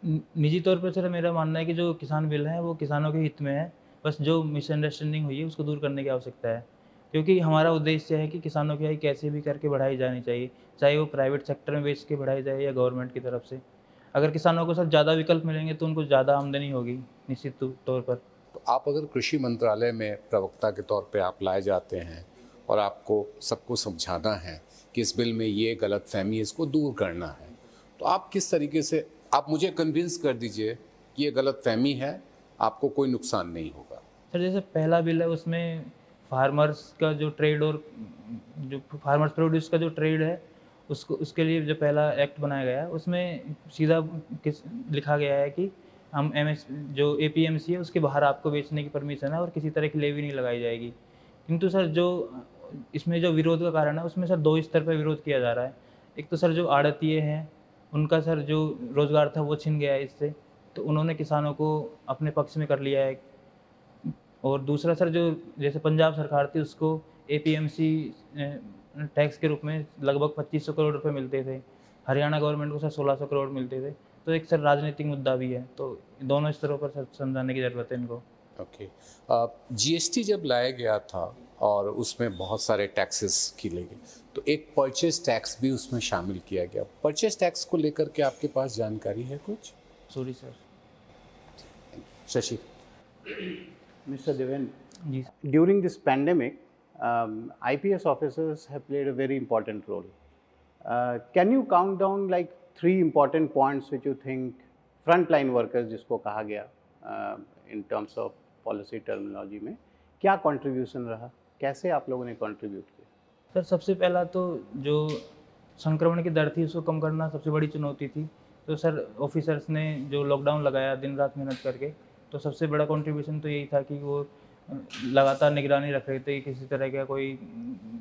निजी तौर पर सर मेरा मानना है कि जो किसान बिल है वो किसानों के हित में है, बस जो मिसअंडरस्टैंडिंग हुई है उसको दूर करने की आवश्यकता है। क्योंकि हमारा उद्देश्य है कि किसानों की आय कैसे भी करके बढ़ाई जानी चाहिए, चाहे वो प्राइवेट सेक्टर में बेच के बढ़ाई जाए या गवर्नमेंट की तरफ से। अगर किसानों को सर ज़्यादा विकल्प मिलेंगे तो उनको ज़्यादा आमदनी होगी निश्चित तौर पर। तो आप अगर कृषि मंत्रालय में प्रवक्ता के तौर पे आप लाए जाते हैं और आपको सबको समझाना है कि इस बिल में ये गलतफहमी है, इसको दूर करना है, तो आप किस तरीके से, आप मुझे कन्विंस कर दीजिए कि ये गलतफहमी है, आपको कोई नुकसान नहीं होगा। सर जैसे पहला बिल है उसमें फार्मर्स का जो ट्रेड और जो फार्मर्स प्रोड्यूस का जो ट्रेड है उसको, उसके लिए जो पहला एक्ट बनाया गया है उसमें सीधा लिखा गया है कि हम एमएस जो एपीएमसी है उसके बाहर आपको बेचने की परमिशन है और किसी तरह की लेवी नहीं लगाई जाएगी। किंतु सर जो इसमें जो विरोध का कारण है उसमें सर दो स्तर पर विरोध किया जा रहा है। एक तो सर जो आड़तिए हैं उनका सर जो रोज़गार था वो छिन गया है इससे, तो उन्होंने किसानों को अपने पक्ष में कर लिया है। और दूसरा सर जो जैसे पंजाब सरकार थी उसको एपीएमसी टैक्स के रूप में लगभग 2500 करोड़ रुपए मिलते थे, हरियाणा गवर्नमेंट को सर 1600 करोड़ मिलते थे। तो एक सर राजनीतिक मुद्दा भी है, तो दोनों स्तरों पर सर समझाने की ज़रूरत है इनको। ओके। जीएसटी जब लाया गया था और उसमें बहुत सारे टैक्सेस की लगे, तो एक परचेज टैक्स भी उसमें शामिल किया गया। परचेज टैक्स को लेकर के आपके पास जानकारी है कुछ? Sorry sir. Shashi. Mr. Deven, ji during this pandemic, IPS officers have played a very important role. Can you count down like 3 important points which you think frontline workers जिसको कहा गया in terms of policy terminology में क्या contribution रहा, कैसे आप लोगों ने contribute किया? सर सबसे पहला तो जो संक्रमण की दर थी उसको कम करना सबसे बड़ी चुनौती थी। तो सर ऑफिसर्स ने जो लॉकडाउन लगाया दिन रात मेहनत करके, तो सबसे बड़ा कंट्रीब्यूशन तो यही था कि वो लगातार निगरानी रख रहे थे कि किसी तरह का कोई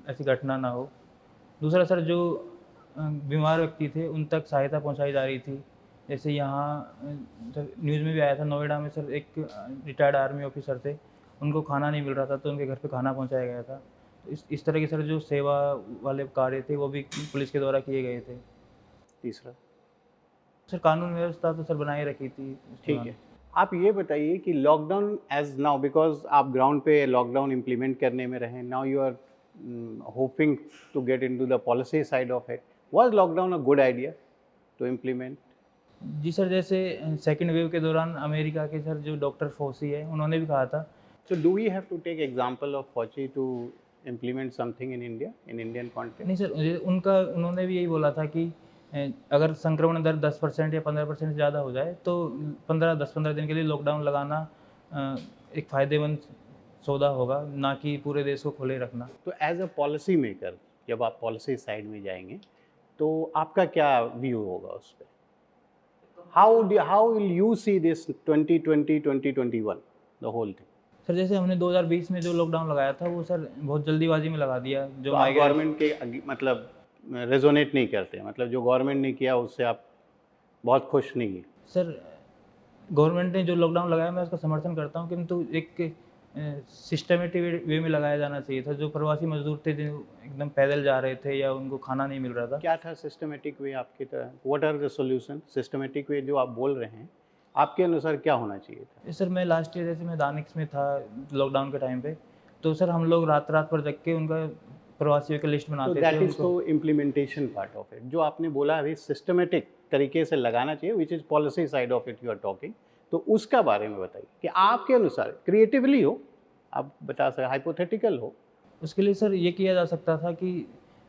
ऐसी घटना ना हो। दूसरा सर जो बीमार व्यक्ति थे उन तक सहायता पहुंचाई जा रही थी। जैसे यहाँ न्यूज़ में भी आया था, नोएडा में सर एक रिटायर्ड आर्मी ऑफिसर थे, उनको खाना नहीं मिल रहा था तो उनके घर पे खाना पहुंचाया गया था। तो इस तरह के सर जो सेवा वाले कार्य थे वो भी पुलिस के द्वारा किए गए थे। तीसरा सर कानून व्यवस्था तो सर बनाए रखी थी। ठीक है, आप ये बताइए कि लॉकडाउन एज नाउ, बिकॉज आप ग्राउंड पे लॉकडाउन इम्प्लीमेंट करने में रहे, now you are hoping to get into the policy side of it, was lockdown a good idea to implement? जी सर, जैसे सेकंड वेव के दौरान अमेरिका के सर जो डॉक्टर फॉसी है उन्होंने भी कहा था। So do we have to take example of Fauci to implement something in India, in Indian context? नहीं सर, उन्होंने भी यही बोला था कि अगर संक्रमण दर 10% या 15% ज़्यादा हो जाए तो 10-15 दिन के लिए लॉकडाउन लगाना एक फ़ायदेमंद सौदा होगा, ना कि पूरे देश को खुले रखना। तो एज अ पॉलिसी मेकर जब आप पॉलिसी साइड में जाएंगे तो आपका क्या व्यू होगा उस पर? How will you see this 2020-2021 the whole thing? Sir जैसे हमने 2020 में जो लॉकडाउन लगाया था वो सर बहुत जल्दीबाजी में लगा दिया। जो तो आप माइग्रेट गवर्नमेंट के मतलब रेजोनेट नहीं करते, मतलब जो गवर्नमेंट ने किया उससे आप बहुत खुश नहीं है? सर गवर्नमेंट ने जो लॉकडाउन लगाया मैं उसका समर्थन करता हूँ, किंतु एक सिस्टमेटिक वे में लगाया जाना चाहिए था। जो प्रवासी मजदूर थे जो एकदम पैदल जा रहे थे या उनको खाना नहीं मिल रहा था। क्या था सिस्टमेटिक वे आपकी तरह? What are the solution? Systematic way जो आप बोल रहे हैं आपके अनुसार क्या होना चाहिए था? सर मैं लास्ट ईयर जैसे मैं दानिक्स में था लॉकडाउन के टाइम पे, तो सर हम लोग रात रात भर जग के उनका प्रवासियों की लिस्ट तो बनाते थे दैट इज उनको। तो इम्प्लीमेंटेशन पार्ट ऑफ इट। जो आपने बोला अभी सिस्टमेटिक तरीके से लगाना चाहिए, which is policy side of it you are talking, तो उसका बारे में बताइए कि आपके अनुसार क्रिएटिवली हो, आप बता सकते, हाइपोथेटिकल हो। उसके लिए सर ये किया जा सकता था कि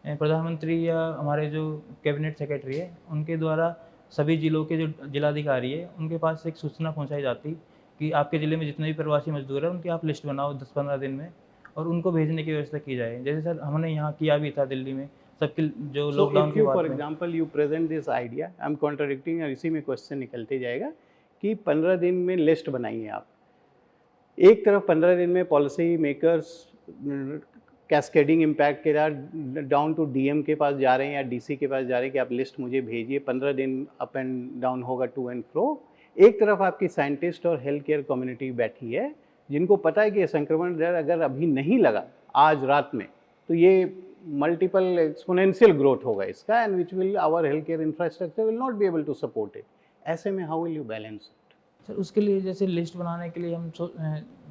प्रधानमंत्री या हमारे जो कैबिनेट सेक्रेटरी है उनके द्वारा सभी जिलों के जो जिलाधिकारी है उनके पास एक सूचना पहुंचाई जाती कि आपके ज़िले में जितने भी प्रवासी मजदूर हैं उनकी आप लिस्ट बनाओ 10-15 दिन में और उनको भेजने की व्यवस्था की जाए। जैसे सर हमने यहाँ किया भी था दिल्ली में सबके जो So लॉकडाउन if के you, बाद for में। example, you present this idea, I'm contradicting और इसी में क्वेश्चन निकलते जाएगा कि 15 दिन में लिस्ट बनाइए आप। एक तरफ 15 दिन में पॉलिसी मेकर्स कैस्केडिंग इम्पैक्ट के साथ डाउन टू डीएम के पास जा रहे हैं या डीसी के पास जा रहे हैं कि आप लिस्ट मुझे भेजिए, 15 दिन अप एंड डाउन होगा, टू एंड फ्रो। एक तरफ आपकी साइंटिस्ट और हेल्थ केयर कम्युनिटी बैठी है जिनको पता है कि ये संक्रमण दर अगर अभी नहीं लगा आज रात में तो ये मल्टीपल एक्सपोनेंशियल ग्रोथ होगा इसका, and which will our health care infrastructure will not be able to support it. ऐसे में how will you balance it? Sir उसके लिए जैसे लिस्ट बनाने के लिए हम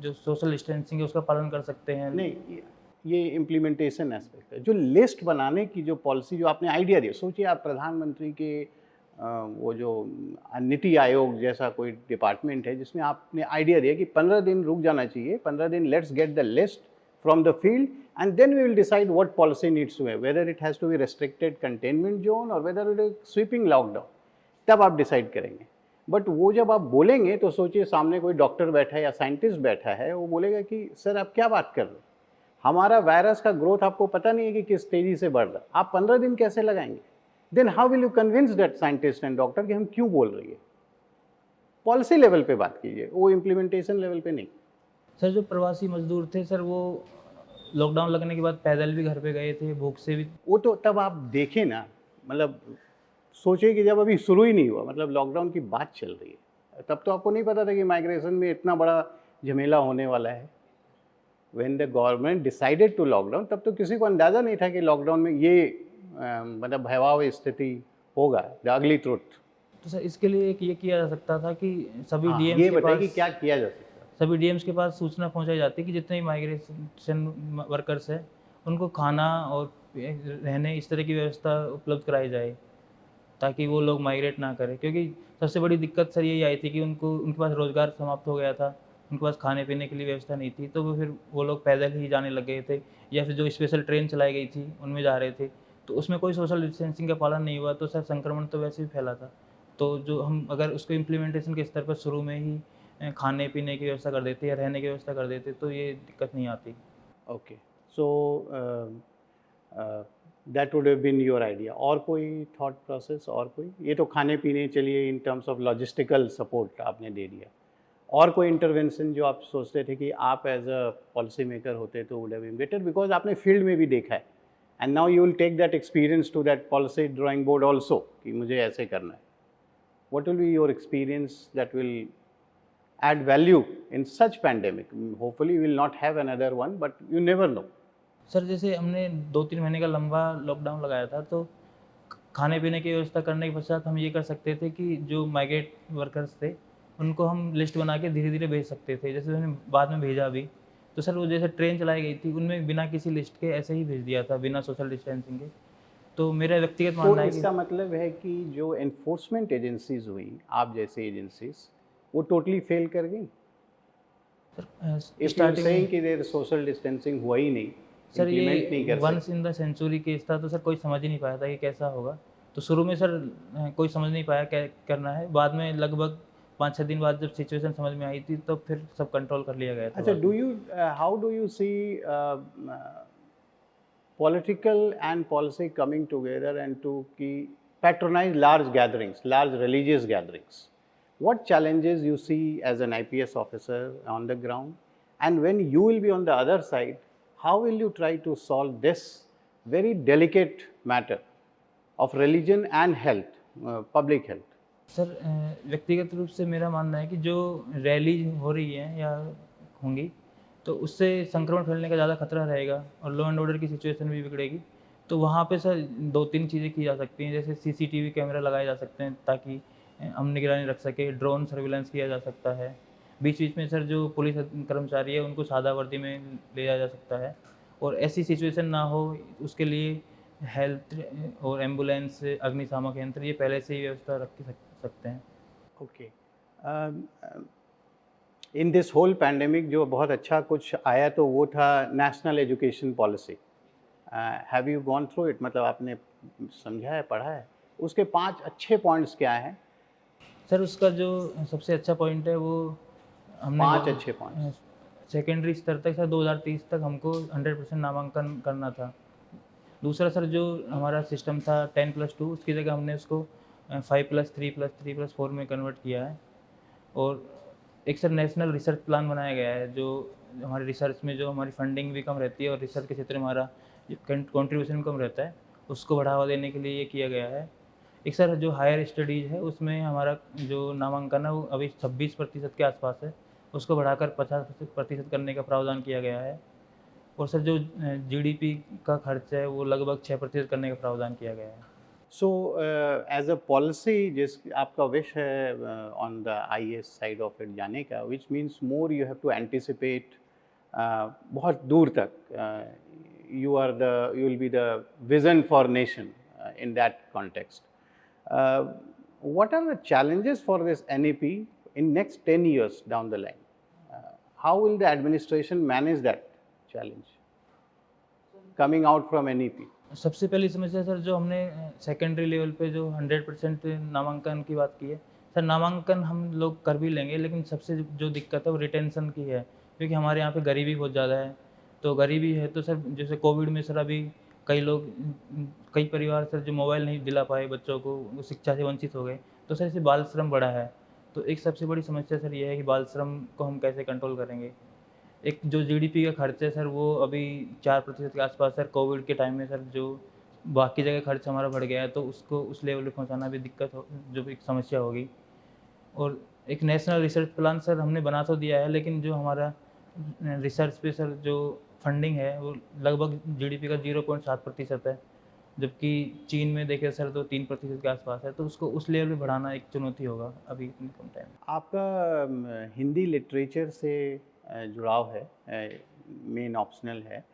जो सोशल डिस्टेंसिंग है उसका पालन कर सकते हैं। नहीं, ये इम्प्लीमेंटेशन एस्पेक्ट है। जो लिस्ट बनाने की जो पॉलिसी जो आपने आइडिया दिया, सोचिए आप प्रधानमंत्री के वो जो नीति आयोग जैसा कोई डिपार्टमेंट है जिसमें आपने आइडिया दिया कि 15 दिन रुक जाना चाहिए, 15 दिन let's get the list from the field and then we will decide what policy needs to be, whether it has to be restricted containment zone or whether it is sweeping lockdown, तब आप decide करेंगे। But वो जब आप बोलेंगे तो सोचिए सामने कोई डॉक्टर बैठा है या साइंटिस्ट बैठा है, वो बोलेगा कि सर आप क्या बात कर रहे हो, हमारा वायरस का ग्रोथ आपको पता नहीं है कि किस तेज़ी से बढ़ रहा है, आप 15 दिन कैसे लगाएंगे? Then how will you convince that scientist and doctor कि हम क्यों बोल रही है? पॉलिसी लेवल पे बात कीजिए, वो इम्प्लीमेंटेशन लेवल पे नहीं। सर जो प्रवासी मजदूर थे सर वो लॉकडाउन लगने के बाद पैदल भी घर पे गए थे, भूख से भी। वो तो तब आप देखें ना, मतलब सोचिए कि जब अभी शुरू ही नहीं हुआ, मतलब लॉकडाउन की बात चल रही है, तब तो आपको नहीं पता था कि माइग्रेशन में इतना बड़ा झमेला होने वाला है। When the government decided to lockdown, तब तो किसी को अंदाज़ा नहीं था कि लॉकडाउन में ये मतलब भयावह स्थिति होगा, द अगली ट्रुथ। तो सर इसके लिए एक ये किया जा सकता था कि सभी हाँ, डीएम्स ये के बताइए कि पास क्या किया जा सकता है? सभी डीएम्स के पास सूचना पहुंचाई जाती कि जितने भी माइग्रेशन वर्कर्स हैं उनको खाना और रहने इस तरह की व्यवस्था उपलब्ध कराई जाए ताकि वो लोग माइग्रेट ना करें। क्योंकि सबसे बड़ी दिक्कत सर यही आई थी कि उनके पास रोज़गार समाप्त हो गया था, उनके पास खाने पीने के लिए व्यवस्था नहीं थी, तो वो लोग पैदल ही जाने लग गए थे या फिर जो स्पेशल ट्रेन चलाई गई थी उनमें जा रहे थे, तो उसमें कोई सोशल डिस्टेंसिंग का पालन नहीं हुआ, तो सर संक्रमण तो वैसे भी फैला था। तो जो हम अगर उसको इम्प्लीमेंटेशन के स्तर पर शुरू में ही खाने पीने की व्यवस्था कर देते या रहने की व्यवस्था कर देते तो ये दिक्कत नहीं आती। Okay, so that would have been your idea. और कोई थॉट प्रोसेस? और कोई? ये तो खाने पीने चलिए in terms of logistical support आपने दे दिया। और कोई इंटरवेंशन जो आप सोचते थे कि आप एज अ पॉलिसी मेकर होते तो would have been better, because आपने फील्ड में भी देखा है, and now you will take that experience to that policy drawing board also कि मुझे ऐसे करना है। What will be your experience that will add value in such pandemic? Hopefully we will not have another one, but you never know. Sir जैसे हमने 2-3 महीने का लंबा लॉकडाउन लगाया था, तो खाने पीने की व्यवस्था करने के पश्चात हम ये कर सकते थे कि जो माइग्रेट वर्कर्स थे उनको हम लिस्ट बना के धीरे धीरे भेज सकते थे। जैसे मैंने बाद में भेजा भी, तो सर वो जैसे ट्रेन चलाई गई थी उनमें बिना किसी लिस्ट के ऐसे ही भेज दिया था, बिना सोशल डिस्टेंसिंग के। तो मेरा व्यक्तिगत तो मानना है इसका मतलब है कि जो एनफोर्समेंट एजेंसीज हुई, आप जैसे एजेंसीज, वो टोटली फेल कर गई। इफ यू आर सेइंग कि देयर सोशल डिस्टेंसिंग हुआ ही नहीं, सर इम्प्लीमेंट नहीं ये कर once in the century case था, तो सर कोई समझ ही नहीं पाया था कि कैसा होगा। तो शुरू में सर कोई समझ नहीं पाया क्या करना है, बाद में लगभग 5-6 दिन बाद जब सिचुएशन समझ में आई थी तो फिर सब कंट्रोल कर लिया गया था अच्छा, बाद do में। you how do you see political and policy coming together and to patronize large gatherings, large religious gatherings? What challenges you see as an IPS officer on the ground? And when you will be on the other side, how will you try to solve this very delicate matter of religion and health, public health? Sir व्यक्तिगत रूप से मेरा मानना है कि जो rally हो रही है या होंगी तो उससे संक्रमण फैलने का ज़्यादा खतरा रहेगा और लॉ एंड ऑर्डर की सिचुएशन भी बिगड़ेगी। तो वहाँ पे सर 2-3 चीज़ें की जा सकती हैं, जैसे सीसीटीवी कैमरा लगाए जा सकते हैं ताकि हम निगरानी रख सकें, ड्रोन सर्विलेंस किया जा सकता है। बीच-बीच में सर जो पुलिस कर्मचारी है उनको सादा वर्दी में ले जाया जा सकता है और ऐसी सिचुएशन ना हो उसके लिए हेल्थ और एम्बुलेंस, अग्निशामक यंत्र ये पहले से ही व्यवस्था रख सकते हैं। Okay. In this whole pandemic जो बहुत अच्छा कुछ आया तो वो था national education policy. Have you gone through it, मतलब आपने समझा है, पढ़ा है? उसके 5 अच्छे पॉइंट्स क्या हैं? सर उसका जो सबसे अच्छा पॉइंट है वो हमने 5 अच्छे पॉइंट्स। सेकेंडरी स्तर तक सर 2030 तक हमको 100% नामांकन करना था। दूसरा सर जो हमारा सिस्टम था 10+2 उसकी जगह हमने उसको 5+3+3+4 में कन्वर्ट किया है और एक सर नेशनल रिसर्च प्लान बनाया गया है जो हमारे रिसर्च में जो हमारी फंडिंग भी कम रहती है और रिसर्च के क्षेत्र में हमारा कंट्रीब्यूशन भी कम रहता है उसको बढ़ावा देने के लिए ये किया गया है। एक सर जो हायर स्टडीज़ है उसमें हमारा जो नामांकन है वो अभी 26% के आसपास है, उसको बढ़ाकर 50% करने का प्रावधान किया गया है और सर जो जीडीपी का खर्च है वो लगभग 6% करने का प्रावधान किया गया है। सो एज अ पॉलिसी जिस आपका विश है on the IAS side of it जाने का, which means more you have to anticipate बहुत दूर तक, you will be the vision for nation in that context. What are the challenges for this NEP in next 10 years down the line? How will the administration manage that challenge coming out from NEP? सबसे पहली समस्या sir जो हमने secondary level पे जो 100% नामांकन की बात की है, सर नामांकन हम लोग कर भी लेंगे लेकिन सबसे जो दिक्कत है वो रिटेंशन की है क्योंकि हमारे यहाँ पे गरीबी बहुत ज़्यादा है। तो गरीबी है तो सर जैसे कोविड में सर अभी कई परिवार सर जो मोबाइल नहीं दिला पाए बच्चों को, वो शिक्षा से वंचित हो गए, तो सर इससे बाल श्रम बढ़ा है। तो एक सबसे बड़ी समस्या सर ये है कि बाल श्रम को हम कैसे कंट्रोल करेंगे। एक जो जीडीपी का खर्च है सर वो अभी 4% के आसपास सर कोविड के टाइम में सर जो बाकी जगह खर्च हमारा बढ़ गया है तो उसको उस लेवल पे पहुंचाना भी दिक्कत हो, जो एक समस्या होगी। और एक नेशनल रिसर्च प्लान सर हमने बना तो दिया है लेकिन जो हमारा रिसर्च पे सर जो फंडिंग है वो लगभग जीडीपी का 0.7% है, जबकि चीन में देखें सर तो 3% के आसपास है। तो उसको उस लेवल पे बढ़ाना एक चुनौती होगा अभी इतने कम टाइम में। आपका हिंदी लिटरेचर से जुड़ाव है, मेन ऑप्शनल है।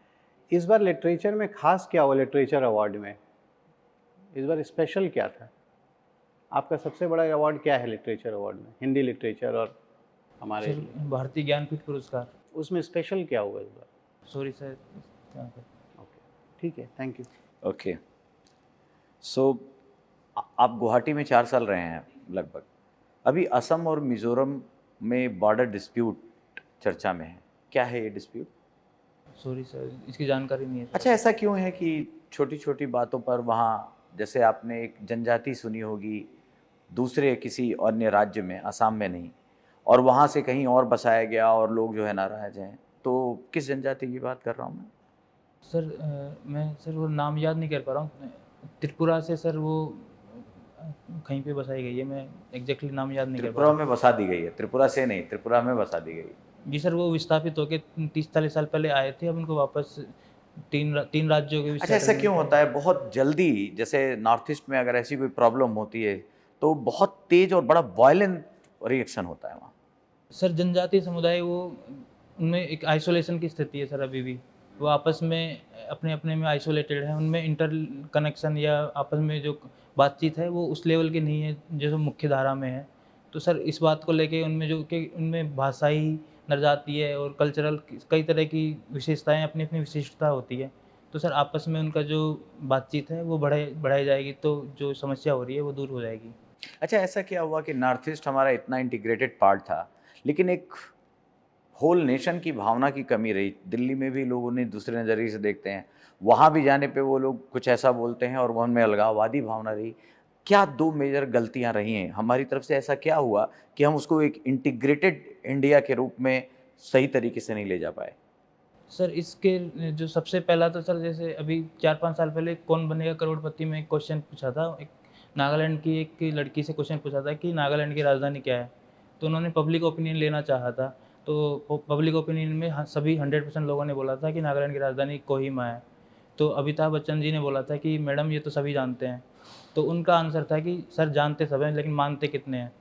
इस बार लिटरेचर में खास क्या हुआ? लिटरेचर अवार्ड में इस बार स्पेशल क्या था? आपका सबसे बड़ा अवार्ड क्या है लिटरेचर अवार्ड में, हिंदी लिटरेचर और हमारे सर भारतीय ज्ञानपीठ पुरस्कार। उसमें स्पेशल क्या हुआ इस बार? Sorry sir. ओके, ठीक है, थैंक यू। ओके, सो आप गुवाहाटी में 4 साल रहे हैं लगभग। अभी असम और मिज़ोरम में बॉर्डर डिस्प्यूट चर्चा में है, क्या है ये डिस्प्यूट? सॉरी सर, इसकी जानकारी नहीं है सर। अच्छा, ऐसा क्यों है कि छोटी छोटी बातों पर वहाँ, जैसे आपने एक जनजाति सुनी होगी दूसरे किसी अन्य राज्य में, असम में नहीं, और वहाँ से कहीं और बसाया गया और लोग जो है नाराज हैं, तो किस जनजाति की बात कर रहा हूँ मैं? सर मैं सर वो नाम याद नहीं कर पा रहा हूँ। त्रिपुरा से सर वो कहीं पे बसाई गई है, मैं एग्जैक्टली नाम याद नहीं कर पा त्रिपुरा रहा में बसा दी गई है? त्रिपुरा से नहीं, त्रिपुरा में बसा दी गई। हूँ। जी सर, वो विस्थापित होकर 30-40 साल पहले आए थे, अब उनको वापस तीन राज्यों के। अच्छा, ऐसा क्यों होता है बहुत जल्दी? जैसे नॉर्थ ईस्ट में अगर ऐसी कोई प्रॉब्लम होती है तो बहुत तेज और बड़ा वायलेंट रिएक्शन होता है वहाँ। सर जनजातीय समुदाय वो उनमें एक आइसोलेशन की स्थिति है सर, अभी भी वो आपस में अपने अपने में आइसोलेटेड है, उनमें इंटर कनेक्शन या आपस में जो बातचीत है वो उस लेवल की नहीं है जो मुख्य धारा में है। तो सर इस बात को लेके उनमें जो कि उनमें भाषाई नरजातीय और कल्चरल कई तरह की विशेषताएं, अपनी अपनी विशिष्टता होती है। तो सर आपस में उनका जो बातचीत है वो बढ़ाई जाएगी तो जो समस्या हो रही है वो दूर हो जाएगी। अच्छा, ऐसा क्या हुआ कि नॉर्थ ईस्ट हमारा इतना इंटीग्रेटेड पार्ट था, लेकिन एक होल नेशन की भावना की कमी रही? दिल्ली में भी लोग उन्हें दूसरे नज़रिए से देखते हैं, वहाँ भी जाने पे वो लोग कुछ ऐसा बोलते हैं और वो उनमें अलगाववादी भावना रही। क्या 2 मेजर गलतियाँ रही हैं हमारी तरफ से? ऐसा क्या हुआ कि हम उसको एक इंटीग्रेटेड इंडिया के रूप में सही तरीके से नहीं ले जा पाए? सर इसके जो सबसे पहला तो सर जैसे अभी 4-5 साल पहले कौन बनेगा करोड़पति में एक क्वेश्चन पूछा था। एक नागालैंड की एक लड़की से क्वेश्चन पूछा था कि नागालैंड की राजधानी क्या है? तो उन्होंने पब्लिक ओपिनियन लेना चाहा था। तो पब्लिक ओपिनियन में सभी 100% लोगों ने बोला था कि नागालैंड की राजधानी कोहिमा है। तो अमिताभ बच्चन जी ने बोला था कि मैडम ये तो सभी जानते हैं। तो उनका आंसर था कि सर जानते सब हैं लेकिन मानते कितने हैं?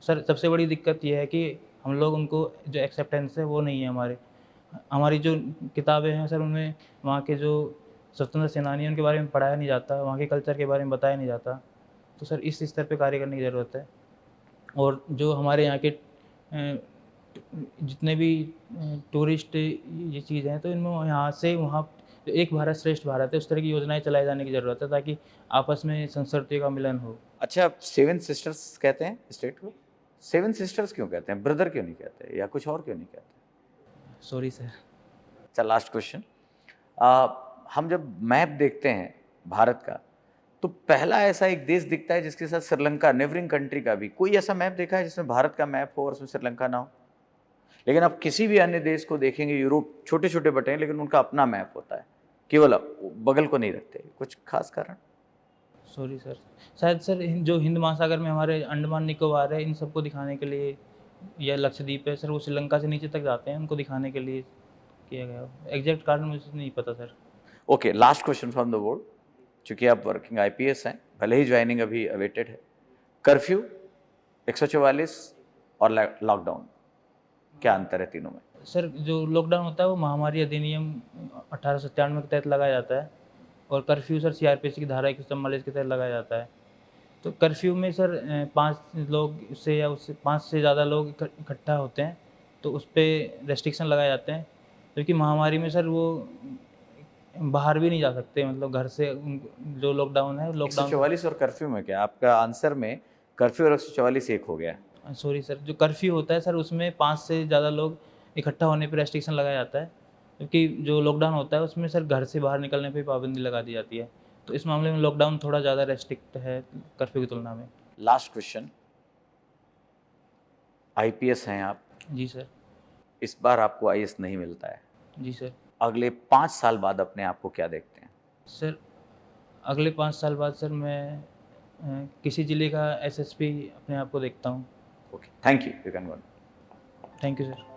सर सबसे बड़ी दिक्कत ये है कि हम लोग उनको जो एक्सेप्टेंस है वो नहीं है हमारे। हमारी जो किताबें हैं सर उनमें वहाँ के जो स्वतंत्रता सेनानी हैं उनके बारे में पढ़ाया नहीं जाता, वहाँ के कल्चर के बारे में बताया नहीं जाता। तो सर इस स्तर पे कार्य करने की ज़रूरत है। और जो हमारे यहाँ के जितने भी टूरिस्ट ये चीज़ हैं तो इनमें यहाँ से वहाँ जो एक भारत श्रेष्ठ भारत है उस तरह की योजनाएं चलाए जाने की ज़रूरत है ताकि आपस में संस्कृति का मिलन हो। अच्छा, 7 सिस्टर्स कहते हैं स्टेट को? 7 सिस्टर्स क्यों कहते हैं? ब्रदर क्यों नहीं कहते या कुछ और क्यों नहीं कहते? Sorry sir. अच्छा, लास्ट क्वेश्चन। हम जब मैप देखते हैं भारत का, तो पहला ऐसा एक देश दिखता है जिसके साथ श्रीलंका, नेबरिंग कंट्री का भी, कोई ऐसा मैप देखा है जिसमें भारत का मैप हो और उसमें श्रीलंका ना हो? लेकिन आप किसी भी अन्य देश को देखेंगे, यूरोप छोटे छोटे बटे हैं लेकिन उनका अपना मैप होता है, केवल बगल को नहीं रखते। कुछ खास कारण? Sorry sir. शायद सर जो हिंद महासागर में हमारे अंडमान निकोबार है इन सबको दिखाने के लिए, या लक्षद्वीप है सर वो श्रीलंका से नीचे तक जाते हैं उनको दिखाने के लिए किया गया। एग्जैक्ट कारण मुझे नहीं पता sir. Okay, last question from the board. चूंकि आप वर्किंग आईपीएस हैं, भले ही ज्वाइनिंग अभी अवेटेड है, कर्फ्यू, 144 और लॉकडाउन, क्या अंतर है तीनों में? सर जो लॉकडाउन होता है वो महामारी अधिनियम 1897 के तहत लगाया जाता है और कर्फ्यू सर सीआरपीसी की धारा 144 के तहत लगाया जाता है। तो कर्फ्यू में सर 5 लोग से या उससे 5 से ज़्यादा लोग इकट्ठा होते हैं तो उस पर रेस्ट्रिक्शन लगाए जाते हैं। क्योंकि महामारी में सर वो बाहर भी नहीं जा सकते, मतलब घर से जो लॉकडाउन है लॉकडाउन। 144 और कर्फ्यू में क्या? आपका आंसर में कर्फ्यू और 144 एक हो गया। सॉरी सर, जो कर्फ्यू होता है सर उसमें 5 से ज़्यादा लोग इकट्ठा होने पर रेस्ट्रिक्शन लगाया जाता है। क्योंकि जो लॉकडाउन होता है उसमें सर घर से बाहर निकलने पे पाबंदी लगा दी जाती है। तो इस मामले में लॉकडाउन थोड़ा ज़्यादा रेस्ट्रिक्ट है कर्फ्यू की तुलना में। लास्ट क्वेश्चन, आईपीएस हैं आप, जी सर। इस बार आपको आईएएस नहीं मिलता है, जी सर। अगले 5 साल बाद अपने आप को क्या देखते हैं? सर अगले 5 साल बाद सर मैं किसी ज़िले का एसएसपी अपने आप को देखता हूँ। Okay, thank you can go. Thank you sir.